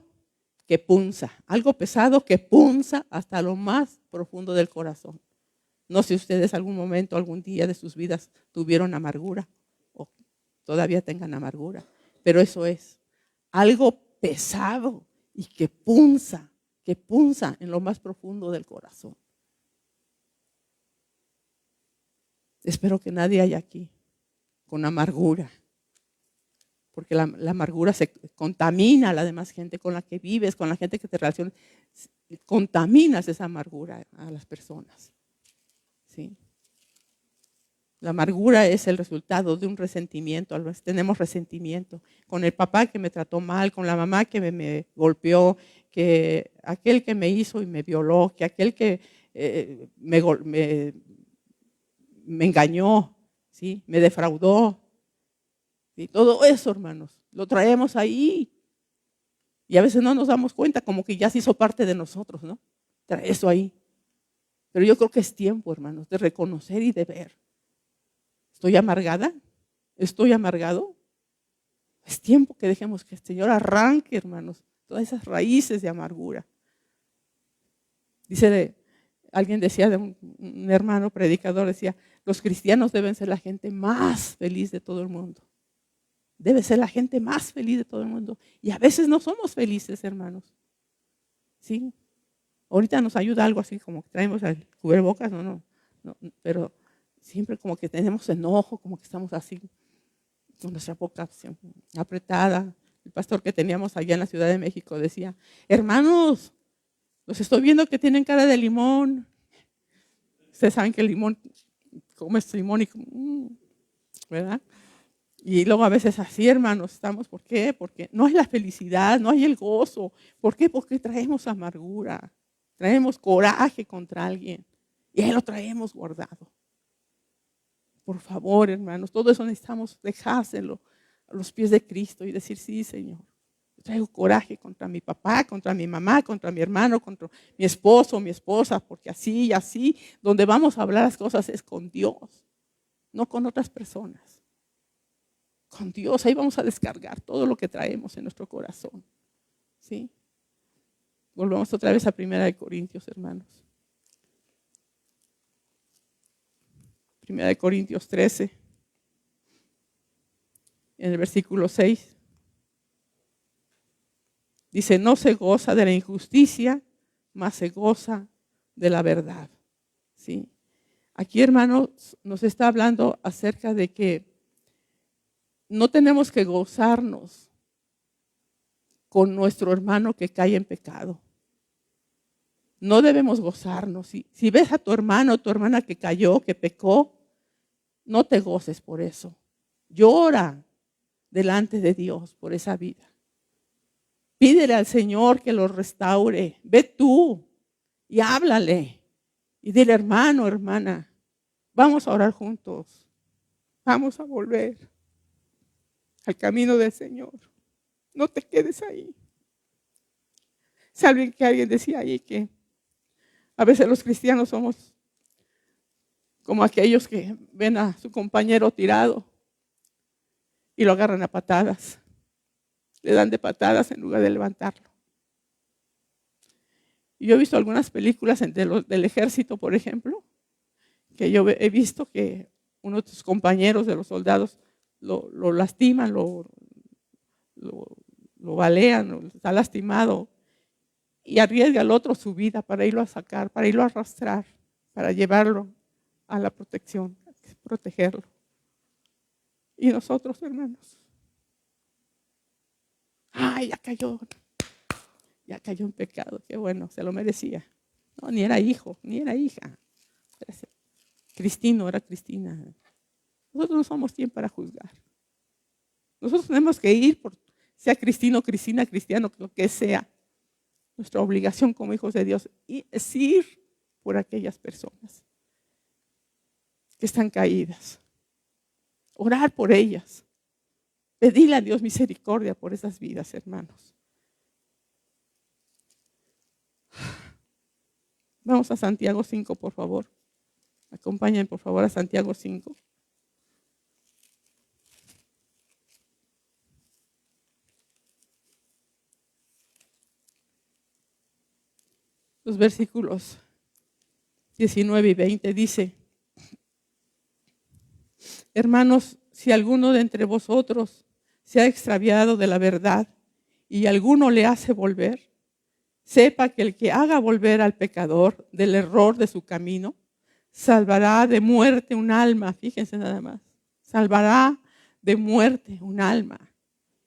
que punza. Algo pesado que punza hasta lo más profundo del corazón. No sé si ustedes algún momento, algún día de sus vidas tuvieron amargura o todavía tengan amargura. Pero eso es algo pesado y que punza en lo más profundo del corazón. Espero que nadie haya aquí con amargura, porque la amargura se contamina a la demás gente con la que vives, con la gente que te relacionas. Contaminas esa amargura a las personas, ¿sí? La amargura es el resultado de un resentimiento. Tenemos resentimiento con el papá que me trató mal, con la mamá que me golpeó, que aquel que me hizo y me violó, que aquel que me engañó, ¿sí? Me defraudó. ¿Sí? Todo eso, hermanos, lo traemos ahí. Y a veces no nos damos cuenta, como que ya se hizo parte de nosotros, ¿no? Trae eso ahí. Pero yo creo que es tiempo, hermanos, de reconocer y de ver. ¿Estoy amargada? ¿Estoy amargado? Es tiempo que dejemos que el Señor arranque, hermanos, todas esas raíces de amargura. Alguien decía de un hermano predicador, decía, los cristianos deben ser la gente más feliz de todo el mundo. Debe ser la gente más feliz de todo el mundo. Y a veces no somos felices, hermanos. ¿Sí? Ahorita nos ayuda algo así, como que traemos el cubrebocas, no, pero siempre como que tenemos enojo, como que estamos así, con nuestra boca apretada. El pastor que teníamos allá en la Ciudad de México decía, hermanos, los estoy viendo que tienen cara de limón. Ustedes saben que el limón, comes limón y, ¿verdad? Y luego a veces así, hermanos, estamos, ¿por qué? Porque no es la felicidad, no hay el gozo. ¿Por qué? Porque traemos amargura, traemos coraje contra alguien y ahí lo traemos guardado. Por favor, hermanos, todo eso necesitamos dejárselo a los pies de Cristo y decir, sí, Señor, yo traigo coraje contra mi papá, contra mi mamá, contra mi hermano, contra mi esposo, mi esposa, porque así y así, donde vamos a hablar las cosas es con Dios, no con otras personas. Con Dios, ahí vamos a descargar todo lo que traemos en nuestro corazón. ¿sí? Volvamos otra vez a 1 Corintios, hermanos. 1 Corintios 13, en el versículo 6. Dice, no se goza de la injusticia, mas se goza de la verdad. ¿Sí? Aquí, hermanos, nos está hablando acerca de que no tenemos que gozarnos con nuestro hermano que cae en pecado. No debemos gozarnos. Si ves a tu hermano o tu hermana que cayó, que pecó, no te goces por eso. Llora delante de Dios por esa vida. Pídele al Señor que lo restaure. Ve tú y háblale. Y dile, hermano, hermana, vamos a orar juntos. Vamos a volver al camino del Señor. No te quedes ahí. ¿Saben que alguien decía ahí que a veces los cristianos somos como aquellos que ven a su compañero tirado y lo agarran a patadas? Le dan de patadas en lugar de levantarlo. Y yo he visto algunas películas del ejército, por ejemplo, que yo he visto que uno de tus compañeros de los soldados lo lastiman, lo balean, está lastimado y arriesga al otro su vida para irlo a sacar, para irlo a arrastrar, para llevarlo a la protección, protegerlo. Y nosotros, hermanos, ay, ya cayó en pecado, qué bueno, se lo merecía. No, ni era hijo, ni era hija. Cristino, era Cristina. Nosotros no somos quien para juzgar. Nosotros tenemos que ir, sea Cristino, Cristina, cristiano, lo que sea. Nuestra obligación como hijos de Dios es ir por aquellas personas que están caídas. Orar por ellas. Pedirle a Dios misericordia por esas vidas, hermanos. Vamos a Santiago 5, por favor. Acompáñenme, por favor, a Santiago 5. Los versículos 19 y 20 dice: hermanos, si alguno de entre vosotros se ha extraviado de la verdad y alguno le hace volver, sepa que el que haga volver al pecador del error de su camino, salvará de muerte un alma. Fíjense nada más. Salvará de muerte un alma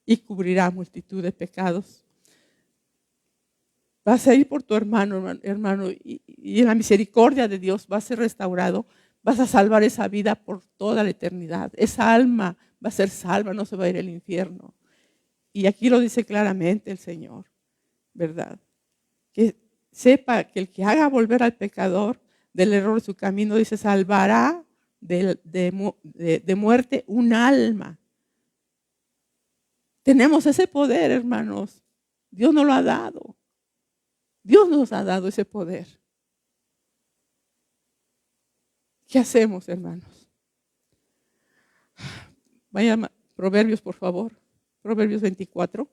y cubrirá multitud de pecados. Vas a ir por tu hermano, y en la misericordia de Dios vas a ser restaurado. Vas a salvar esa vida por toda la eternidad. Esa alma va a ser salva, no se va a ir al infierno. Y aquí lo dice claramente el Señor, ¿verdad? Que sepa que el que haga volver al pecador del error de su camino, dice, salvará de muerte un alma. Tenemos ese poder, hermanos. Dios nos lo ha dado. Dios nos ha dado ese poder. ¿Qué hacemos, hermanos? Vaya a Proverbios, por favor. Proverbios 24.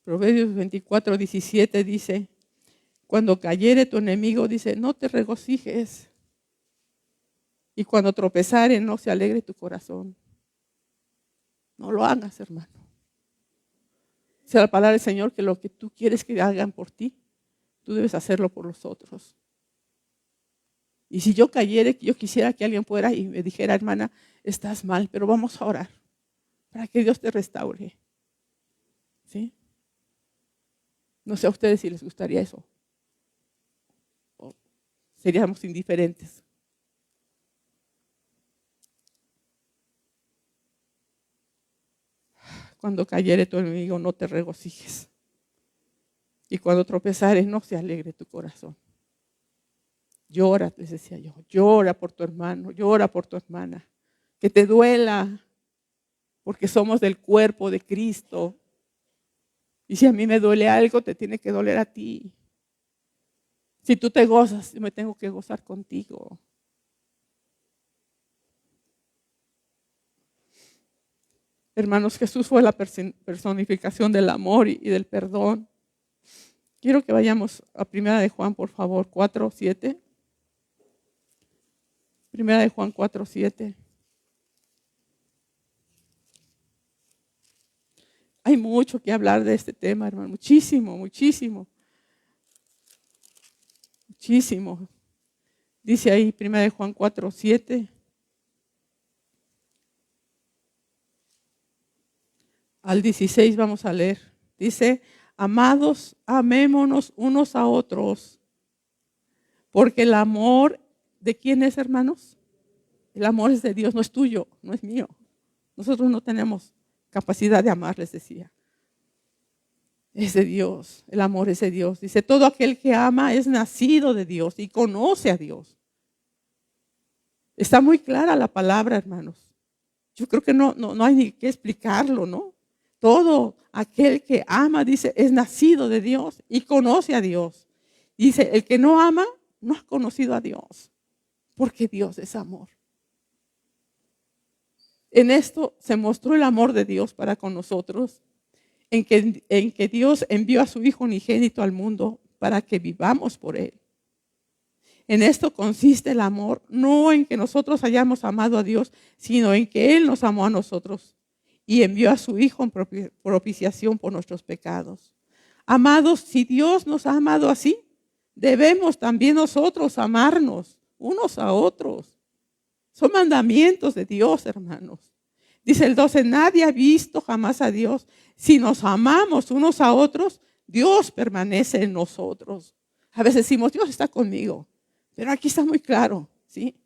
Proverbios 24, 17 dice: cuando cayere tu enemigo, dice, no te regocijes. Y cuando tropezare, no se alegre tu corazón. No lo hagas, hermano. Dice la palabra del Señor que lo que tú quieres que hagan por ti, tú debes hacerlo por los otros. Y si yo cayere, yo quisiera que alguien fuera y me dijera, hermana, estás mal, pero vamos a orar para que Dios te restaure. ¿Sí? No sé a ustedes si les gustaría eso. O seríamos indiferentes. Cuando cayere tu enemigo, no te regocijes. Y cuando tropezares, no se alegre tu corazón. Llora, les decía yo, llora por tu hermano, llora por tu hermana. Que te duela, porque somos del cuerpo de Cristo. Y si a mí me duele algo, te tiene que doler a ti. Si tú te gozas, yo me tengo que gozar contigo. Hermanos, Jesús fue la personificación del amor y del perdón. Quiero que vayamos a Primera de Juan, por favor, 4:7. Primera de Juan 4:7. Hay mucho que hablar de este tema, hermano. Muchísimo, muchísimo. Muchísimo. Dice ahí, Primera de Juan 4:7. Al 16 vamos a leer. Dice, amados, amémonos unos a otros. Porque el amor, ¿de quién es, hermanos? El amor es de Dios, no es tuyo, no es mío. Nosotros no tenemos capacidad de amar, les decía. Es de Dios, el amor es de Dios. Dice, todo aquel que ama es nacido de Dios y conoce a Dios. Está muy clara la palabra, hermanos. Yo creo que no hay ni que explicarlo, ¿no? Todo aquel que ama, dice, es nacido de Dios y conoce a Dios. Dice, el que no ama, no ha conocido a Dios, porque Dios es amor. En esto se mostró el amor de Dios para con nosotros, en que Dios envió a su Hijo unigénito al mundo para que vivamos por Él. En esto consiste el amor, no en que nosotros hayamos amado a Dios, sino en que Él nos amó a nosotros y envió a su Hijo en propiciación por nuestros pecados. Amados, si Dios nos ha amado así, debemos también nosotros amarnos unos a otros. Son mandamientos de Dios, hermanos. Dice el 12, nadie ha visto jamás a Dios. Si nos amamos unos a otros, Dios permanece en nosotros. A veces decimos, Dios está conmigo, pero aquí está muy claro, ¿sí?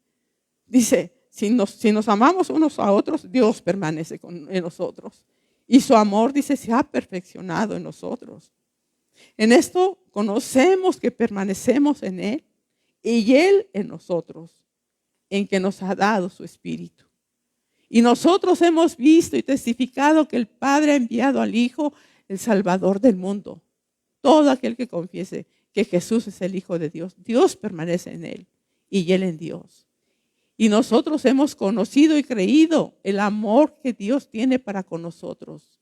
Dice, si nos amamos unos a otros, Dios permanece en nosotros. Y su amor, dice, se ha perfeccionado en nosotros. En esto conocemos que permanecemos en Él y Él en nosotros, en que nos ha dado su Espíritu. Y nosotros hemos visto y testificado que el Padre ha enviado al Hijo, el Salvador del mundo. Todo aquel que confiese que Jesús es el Hijo de Dios, Dios permanece en Él y Él en Dios. Y nosotros hemos conocido y creído el amor que Dios tiene para con nosotros.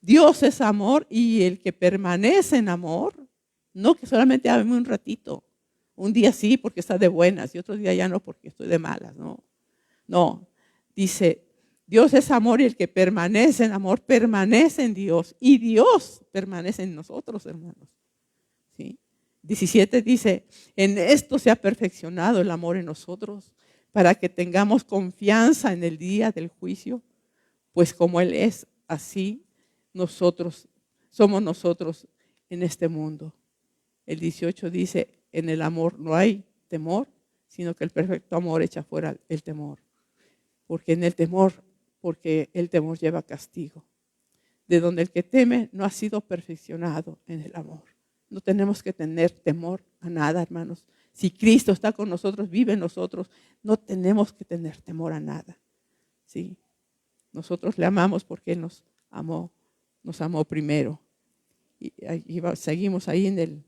Dios es amor y el que permanece en amor, no que solamente ame un ratito, un día sí porque está de buenas y otro día ya no porque estoy de malas, no, dice, Dios es amor y el que permanece en amor permanece en Dios y Dios permanece en nosotros, hermanos. ¿Sí? 17 dice, en esto se ha perfeccionado el amor en nosotros, para que tengamos confianza en el día del juicio, pues como Él es, así somos nosotros en este mundo. El 18 dice, en el amor no hay temor, sino que el perfecto amor echa fuera el temor. Porque el temor lleva castigo. De donde el que teme no ha sido perfeccionado en el amor. No tenemos que tener temor a nada, hermanos. Si Cristo está con nosotros, vive en nosotros, no tenemos que tener temor a nada. ¿Sí? Nosotros le amamos porque Él nos amó primero. Y seguimos ahí en el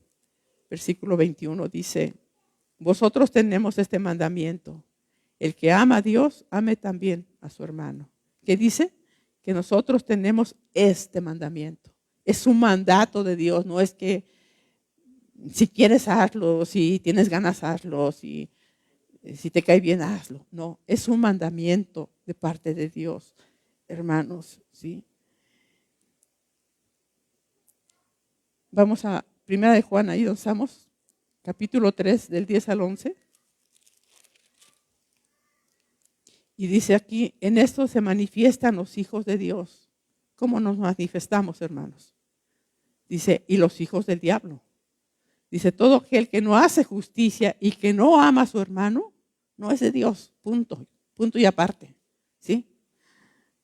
versículo 21, dice, vosotros tenemos este mandamiento, el que ama a Dios, ame también a su hermano. ¿Qué dice? Que nosotros tenemos este mandamiento. Es un mandato de Dios, no es que si quieres hazlo, si tienes ganas hazlo, si te cae bien hazlo. No, es un mandamiento de parte de Dios, hermanos, ¿sí? Vamos a Primera de Juan, ahí donde estamos, capítulo 3, del 10 al 11. Y dice aquí, en esto se manifiestan los hijos de Dios. ¿Cómo nos manifestamos, hermanos? Dice, y los hijos del diablo. Dice, todo aquel que no hace justicia y que no ama a su hermano, no es de Dios, punto y aparte. ¿Sí?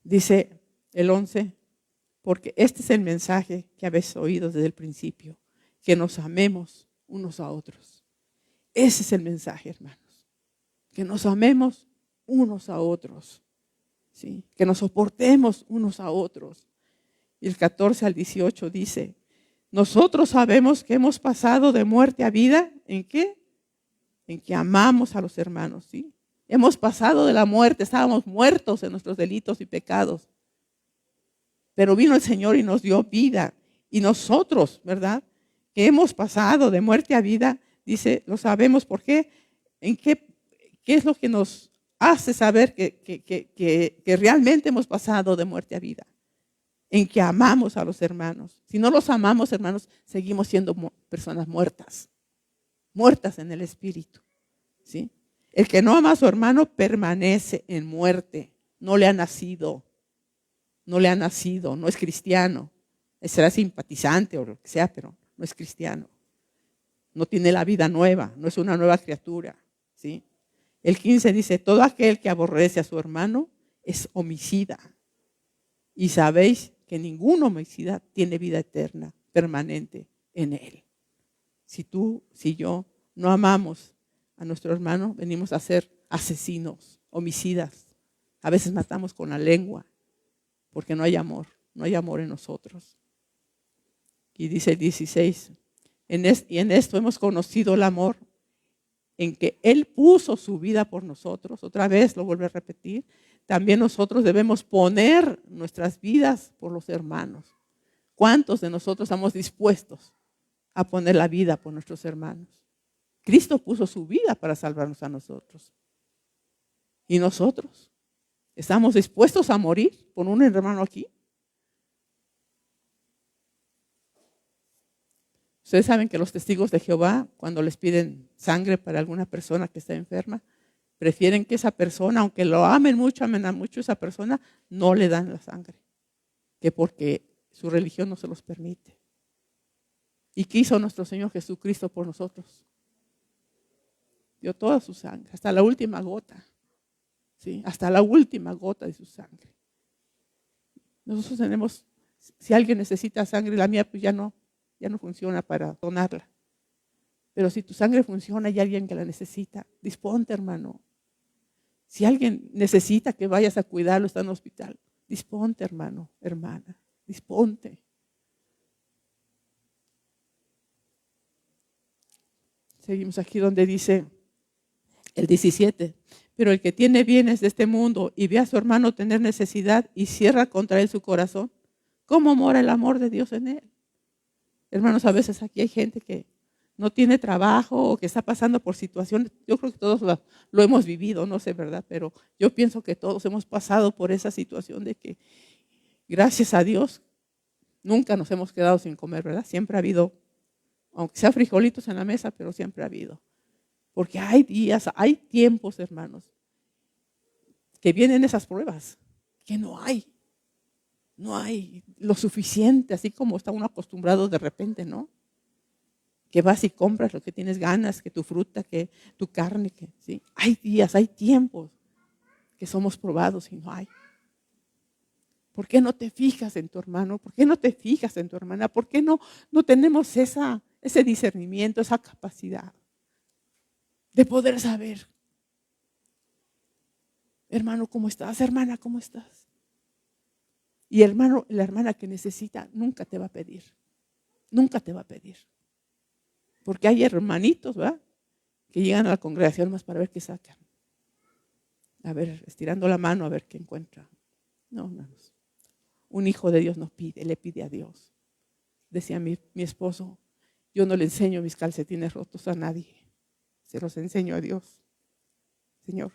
Dice el 11, porque este es el mensaje que habéis oído desde el principio, que nos amemos unos a otros. Ese es el mensaje, hermanos, que nos amemos unos a otros, ¿sí? Que nos soportemos unos a otros. Y el 14 al 18 dice, Nosotros sabemos que hemos pasado de muerte a vida. ¿En qué? En que amamos a los hermanos, ¿sí? Hemos pasado de la muerte, estábamos muertos en nuestros delitos y pecados. Pero vino el Señor y nos dio vida. Y nosotros, ¿verdad? Que hemos pasado de muerte a vida, dice, lo sabemos. ¿Por qué? ¿Qué es lo que nos hace saber que realmente hemos pasado de muerte a vida? En que amamos a los hermanos. Si no los amamos, hermanos, seguimos siendo personas muertas. Muertas en el espíritu, ¿sí? El que no ama a su hermano permanece en muerte. No le ha nacido. No le ha nacido. No es cristiano. Será simpatizante o lo que sea, pero no es cristiano. No tiene la vida nueva. No es una nueva criatura, ¿sí? El 15 dice, todo aquel que aborrece a su hermano es homicida. Y sabéis que ningún homicida tiene vida eterna, permanente en él. Si tú, si yo no amamos a nuestro hermano, venimos a ser asesinos, homicidas. A veces matamos con la lengua, porque no hay amor en nosotros. Y dice el 16, y en esto hemos conocido el amor, en que Él puso su vida por nosotros. Otra vez lo vuelvo a repetir. También nosotros debemos poner nuestras vidas por los hermanos. ¿Cuántos de nosotros estamos dispuestos a poner la vida por nuestros hermanos? Cristo puso su vida para salvarnos a nosotros. ¿Y nosotros? ¿Estamos dispuestos a morir por un hermano aquí? Ustedes saben que los testigos de Jehová, cuando les piden sangre para alguna persona que está enferma, prefieren que esa persona, aunque lo amen mucho a esa persona, no le dan la sangre, que porque su religión no se los permite. ¿Y qué hizo nuestro Señor Jesucristo por nosotros? Dio toda su sangre, hasta la última gota, ¿sí? Hasta la última gota de su sangre. Nosotros tenemos, si alguien necesita sangre, la mía pues ya no funciona para donarla. Pero si tu sangre funciona y hay alguien que la necesita, disponte, hermano. Si alguien necesita que vayas a cuidarlo, está en el hospital, disponte, hermano, hermana, disponte. Seguimos aquí donde dice el 17. Pero el que tiene bienes de este mundo y ve a su hermano tener necesidad y cierra contra él su corazón, ¿cómo mora el amor de Dios en él? Hermanos, a veces aquí hay gente que no tiene trabajo o que está pasando por situaciones. Yo creo que todos lo hemos vivido, no sé, ¿verdad? Pero yo pienso que todos hemos pasado por esa situación de que, gracias a Dios, nunca nos hemos quedado sin comer, ¿verdad? Siempre ha habido, aunque sea frijolitos en la mesa, pero siempre ha habido. Porque hay días, hay tiempos, hermanos, que vienen esas pruebas, que no hay lo suficiente, así como está uno acostumbrado de repente, ¿no? Que vas y compras lo que tienes ganas, que tu fruta, que tu carne, que sí. Hay días, hay tiempos que somos probados y no hay. ¿Por qué no te fijas en tu hermano? ¿Por qué no te fijas en tu hermana? ¿Por qué no tenemos ese discernimiento, esa capacidad de poder saber? Hermano, ¿cómo estás? Hermana, ¿cómo estás? Y hermano, la hermana que necesita nunca te va a pedir. Nunca te va a pedir. Porque hay hermanitos, ¿verdad? Que llegan a la congregación más para ver qué sacan. A ver, estirando la mano a ver qué encuentra. No, hermanos. Un hijo de Dios no pide, le pide a Dios. Decía mi esposo, yo no le enseño mis calcetines rotos a nadie. Se los enseño a Dios. Señor,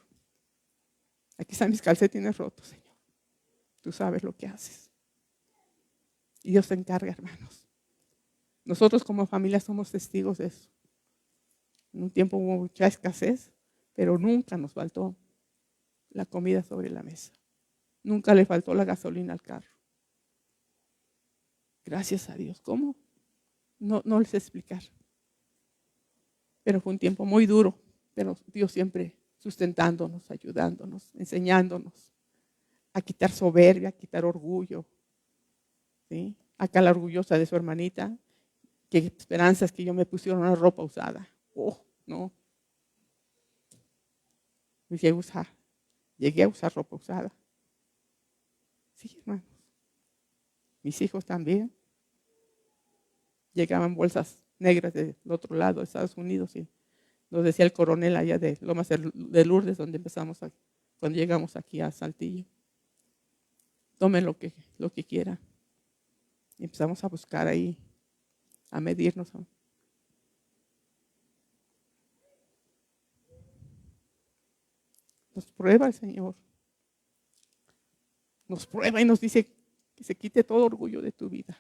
aquí están mis calcetines rotos, Señor. Tú sabes lo que haces. Y Dios se encarga, hermanos. Nosotros como familia somos testigos de eso. En un tiempo hubo mucha escasez, pero nunca nos faltó la comida sobre la mesa. Nunca le faltó la gasolina al carro. Gracias a Dios. ¿Cómo? No les sé explicar. Pero fue un tiempo muy duro, pero Dios siempre sustentándonos, ayudándonos, enseñándonos a quitar soberbia, a quitar orgullo. ¿Sí? Acá la orgullosa de su hermanita, que esperanzas que yo me pusiera una ropa usada. Oh, no. Llegué a usar ropa usada. Sí, hermanos. Mis hijos también. llegaban bolsas negras del otro lado de Estados Unidos y nos decía el coronel allá de Lomas de Lourdes, donde empezamos cuando llegamos aquí a Saltillo. Tomen lo que quieran. Y empezamos a buscar ahí, a medirnos. Nos prueba el Señor. Nos prueba y nos dice que se quite todo orgullo de tu vida.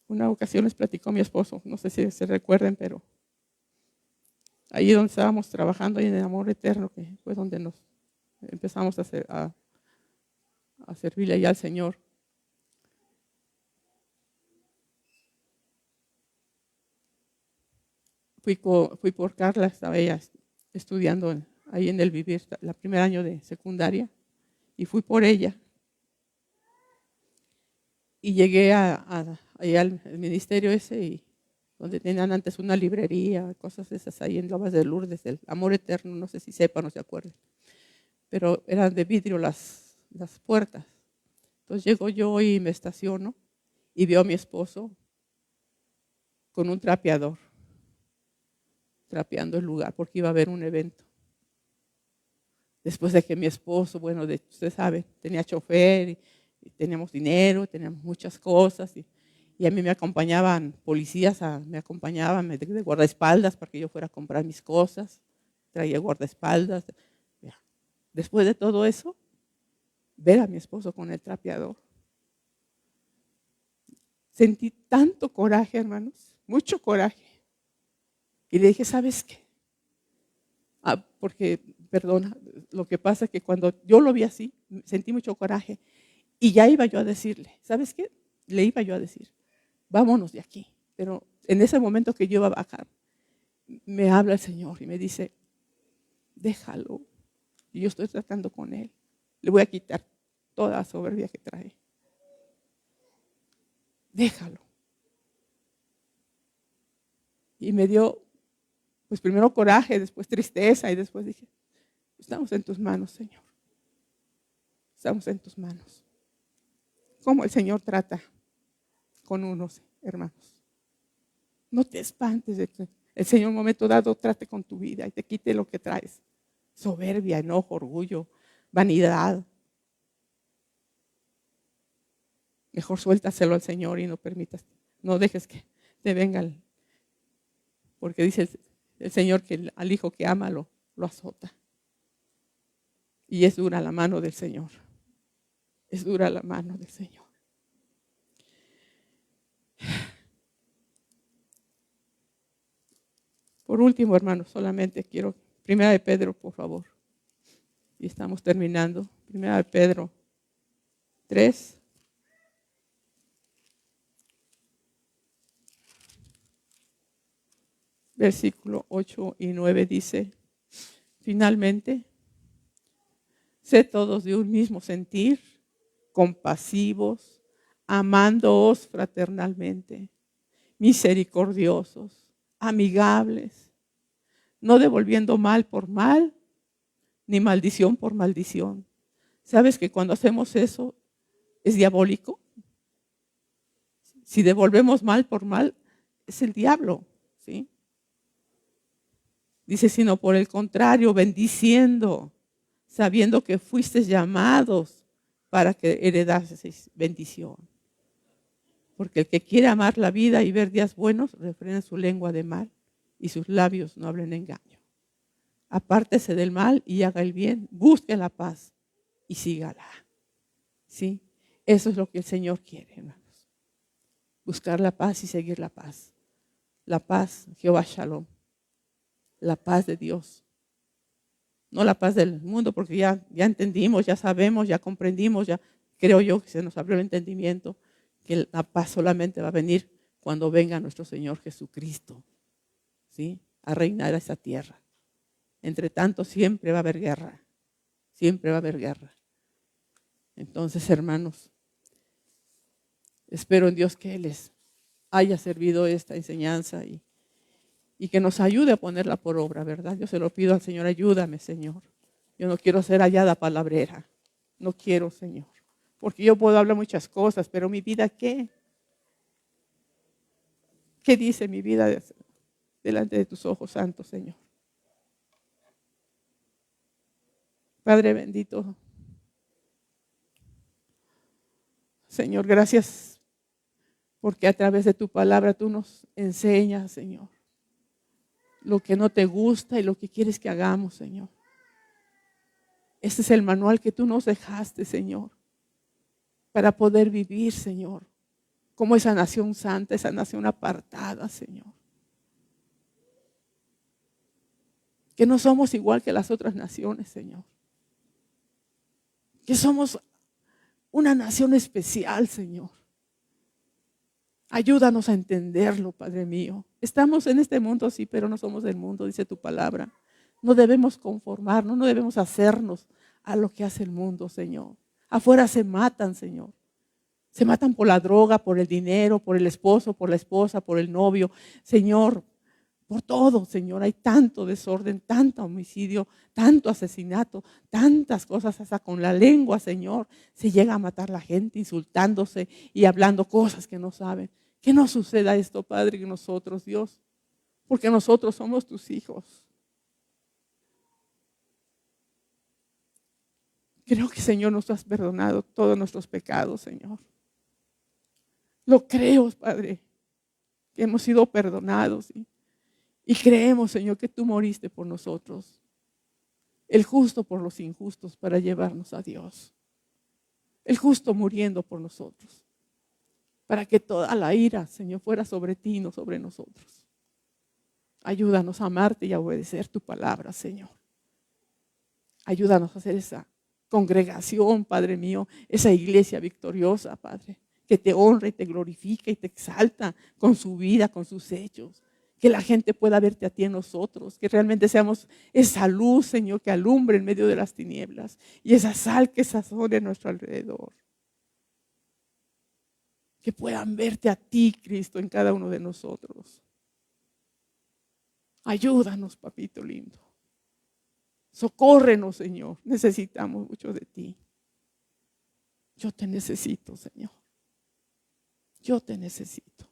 Una ocasión les platicó mi esposo, no sé si se recuerden, pero ahí donde estábamos trabajando en el Amor Eterno, que fue donde nos empezamos a servirle allá al Señor. Fui por Carla, estaba ella estudiando ahí en el Vivir, el primer año de secundaria, y fui por ella. Y llegué allá al ministerio ese, y donde tenían antes una librería, cosas esas ahí en Lomas de Lourdes, del Amor Eterno, no sé si sepan o se acuerdan, pero eran de vidrio las puertas. Entonces llego yo y me estaciono y veo a mi esposo con un trapeador, trapeando el lugar porque iba a haber un evento. Después de que mi esposo, bueno, usted sabe, tenía chofer y teníamos dinero, teníamos muchas cosas y a mí me acompañaban policías, me acompañaban de guardaespaldas para que yo fuera a comprar mis cosas, traía guardaespaldas. Después de todo eso, ver a mi esposo con el trapeador. Sentí tanto coraje, hermanos, mucho coraje. Y le dije, ¿sabes qué? Porque, perdona, lo que pasa es que cuando yo lo vi así, sentí mucho coraje. Y ya iba yo a decirle, ¿sabes qué? Le iba yo a decir, vámonos de aquí. Pero en ese momento que yo iba a bajar, me habla el Señor y me dice, déjalo. Y yo estoy tratando con él. Le voy a quitar toda la soberbia que trae. Déjalo. Y me dio, pues primero coraje, después tristeza y después dije, estamos en tus manos, Señor. Estamos en tus manos. ¿Cómo el Señor trata con unos hermanos? No te espantes de que el Señor en un momento dado trate con tu vida y te quite lo que traes. Soberbia, enojo, orgullo, vanidad. Mejor suéltaselo al Señor y no permitas, no dejes que te vengan. Porque dice el Señor que al hijo que ama lo azota. Y es dura la mano del Señor. Es dura la mano del Señor. Por último, hermanos, solamente quiero, Primera de Pedro, por favor. Y estamos terminando. Primera de Pedro 3. Versículo 8 y 9 dice, finalmente, sed todos de un mismo sentir, compasivos, amándoos fraternalmente, misericordiosos, amigables, no devolviendo mal por mal, ni maldición por maldición. ¿Sabes que cuando hacemos eso es diabólico? Si devolvemos mal por mal, es el diablo, ¿sí? Dice, sino por el contrario, bendiciendo, sabiendo que fuisteis llamados para que heredaseis bendición. Porque el que quiere amar la vida y ver días buenos, refrena su lengua de mal y sus labios no hablen engaño. Apártese del mal y haga el bien, busque la paz y sígala. ¿Sí? Eso es lo que el Señor quiere, hermanos. Buscar la paz y seguir la paz. La paz, Jehová Shalom. La paz de Dios. No la paz del mundo, porque ya entendimos, ya sabemos, ya comprendimos, ya creo yo que se nos abrió el entendimiento que la paz solamente va a venir cuando venga nuestro Señor Jesucristo, ¿sí? A reinar a esa tierra. Entre tanto, siempre va a haber guerra. Siempre va a haber guerra. Entonces, hermanos, espero en Dios que les haya servido esta enseñanza y que nos ayude a ponerla por obra, ¿verdad? Yo se lo pido al Señor, ayúdame, Señor. Yo no quiero ser hallada palabrera. No quiero, Señor. Porque yo puedo hablar muchas cosas, pero mi vida, ¿qué? ¿Qué dice mi vida delante de tus ojos santos, Señor? Padre bendito, Señor, gracias porque a través de tu palabra tú nos enseñas, Señor, lo que no te gusta y lo que quieres que hagamos, Señor. Este es el manual que tú nos dejaste, Señor, para poder vivir, Señor, como esa nación santa, esa nación apartada, Señor. Que no somos igual que las otras naciones, Señor. Que somos una nación especial, Señor. Ayúdanos a entenderlo, Padre mío. Estamos en este mundo, sí, pero no somos del mundo, dice tu palabra. No debemos conformarnos, no debemos hacernos a lo que hace el mundo, Señor. Afuera se matan, Señor. Se matan por la droga, por el dinero, por el esposo, por la esposa, por el novio. Señor, por todo, Señor. Hay tanto desorden, tanto homicidio, tanto asesinato, tantas cosas, hasta con la lengua, Señor. Se llega a matar la gente insultándose y hablando cosas que no saben. Que no suceda esto, Padre, que nosotros, Dios. Porque nosotros somos tus hijos. Creo que, Señor, nos has perdonado todos nuestros pecados, Señor. Lo creo, Padre, que hemos sido perdonados. Y creemos, Señor, que tú moriste por nosotros. El justo por los injustos para llevarnos a Dios. El justo muriendo por nosotros. Para que toda la ira, Señor, fuera sobre ti y no sobre nosotros. Ayúdanos a amarte y a obedecer tu palabra, Señor. Ayúdanos a hacer esa congregación, Padre mío, esa iglesia victoriosa, Padre, que te honra y te glorifica y te exalta con su vida, con sus hechos. Que la gente pueda verte a ti en nosotros, que realmente seamos esa luz, Señor, que alumbre en medio de las tinieblas y esa sal que sazone a nuestro alrededor. Que puedan verte a ti, Cristo, en cada uno de nosotros. Ayúdanos, papito lindo. Socórrenos, Señor. Necesitamos mucho de ti. Yo te necesito, Señor. Yo te necesito.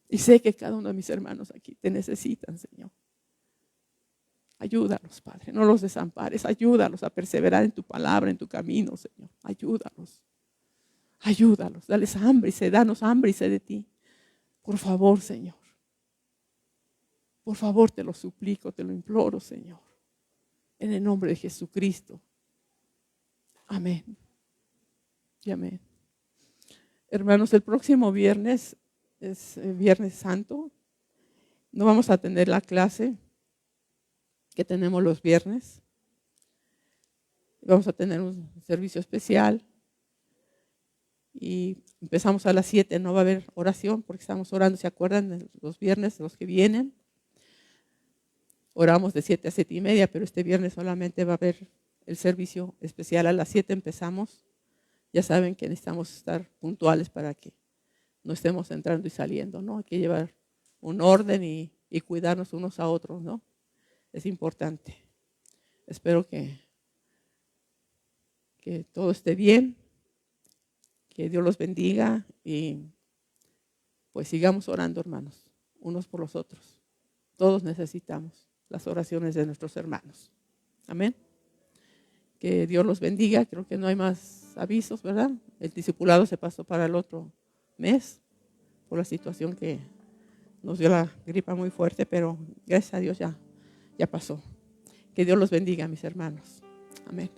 Y sé que cada uno de mis hermanos aquí te necesitan, Señor. Ayúdalos, Padre. No los desampares. Ayúdalos a perseverar en tu palabra, en tu camino, Señor. Ayúdalos. Ayúdalos. Dales hambre y sed. Danos hambre y sed de ti. Por favor, Señor. Por favor, te lo suplico, te lo imploro, Señor. En el nombre de Jesucristo. Amén. Y amén. Hermanos, el próximo viernes es Viernes Santo. No vamos a tener la clase que tenemos los viernes. Vamos a tener un servicio especial. Y empezamos a las 7. No va a haber oración porque estamos orando, ¿se acuerdan? De los viernes, los que vienen. Oramos de 7 a 7:30, pero este viernes solamente va a haber el servicio especial. A las 7 empezamos. Ya saben que necesitamos estar puntuales para que no estemos entrando y saliendo, ¿no? Hay que llevar un orden y cuidarnos unos a otros, ¿no? Es importante. Espero que todo esté bien, que Dios los bendiga y pues sigamos orando, hermanos, unos por los otros. Todos necesitamos las oraciones de nuestros hermanos. Amén. Que Dios los bendiga. Creo que no hay más avisos, ¿verdad? El discipulado se pasó para el otro mes por la situación que nos dio la gripa muy fuerte, pero gracias a Dios ya pasó. Que Dios los bendiga, mis hermanos. Amén.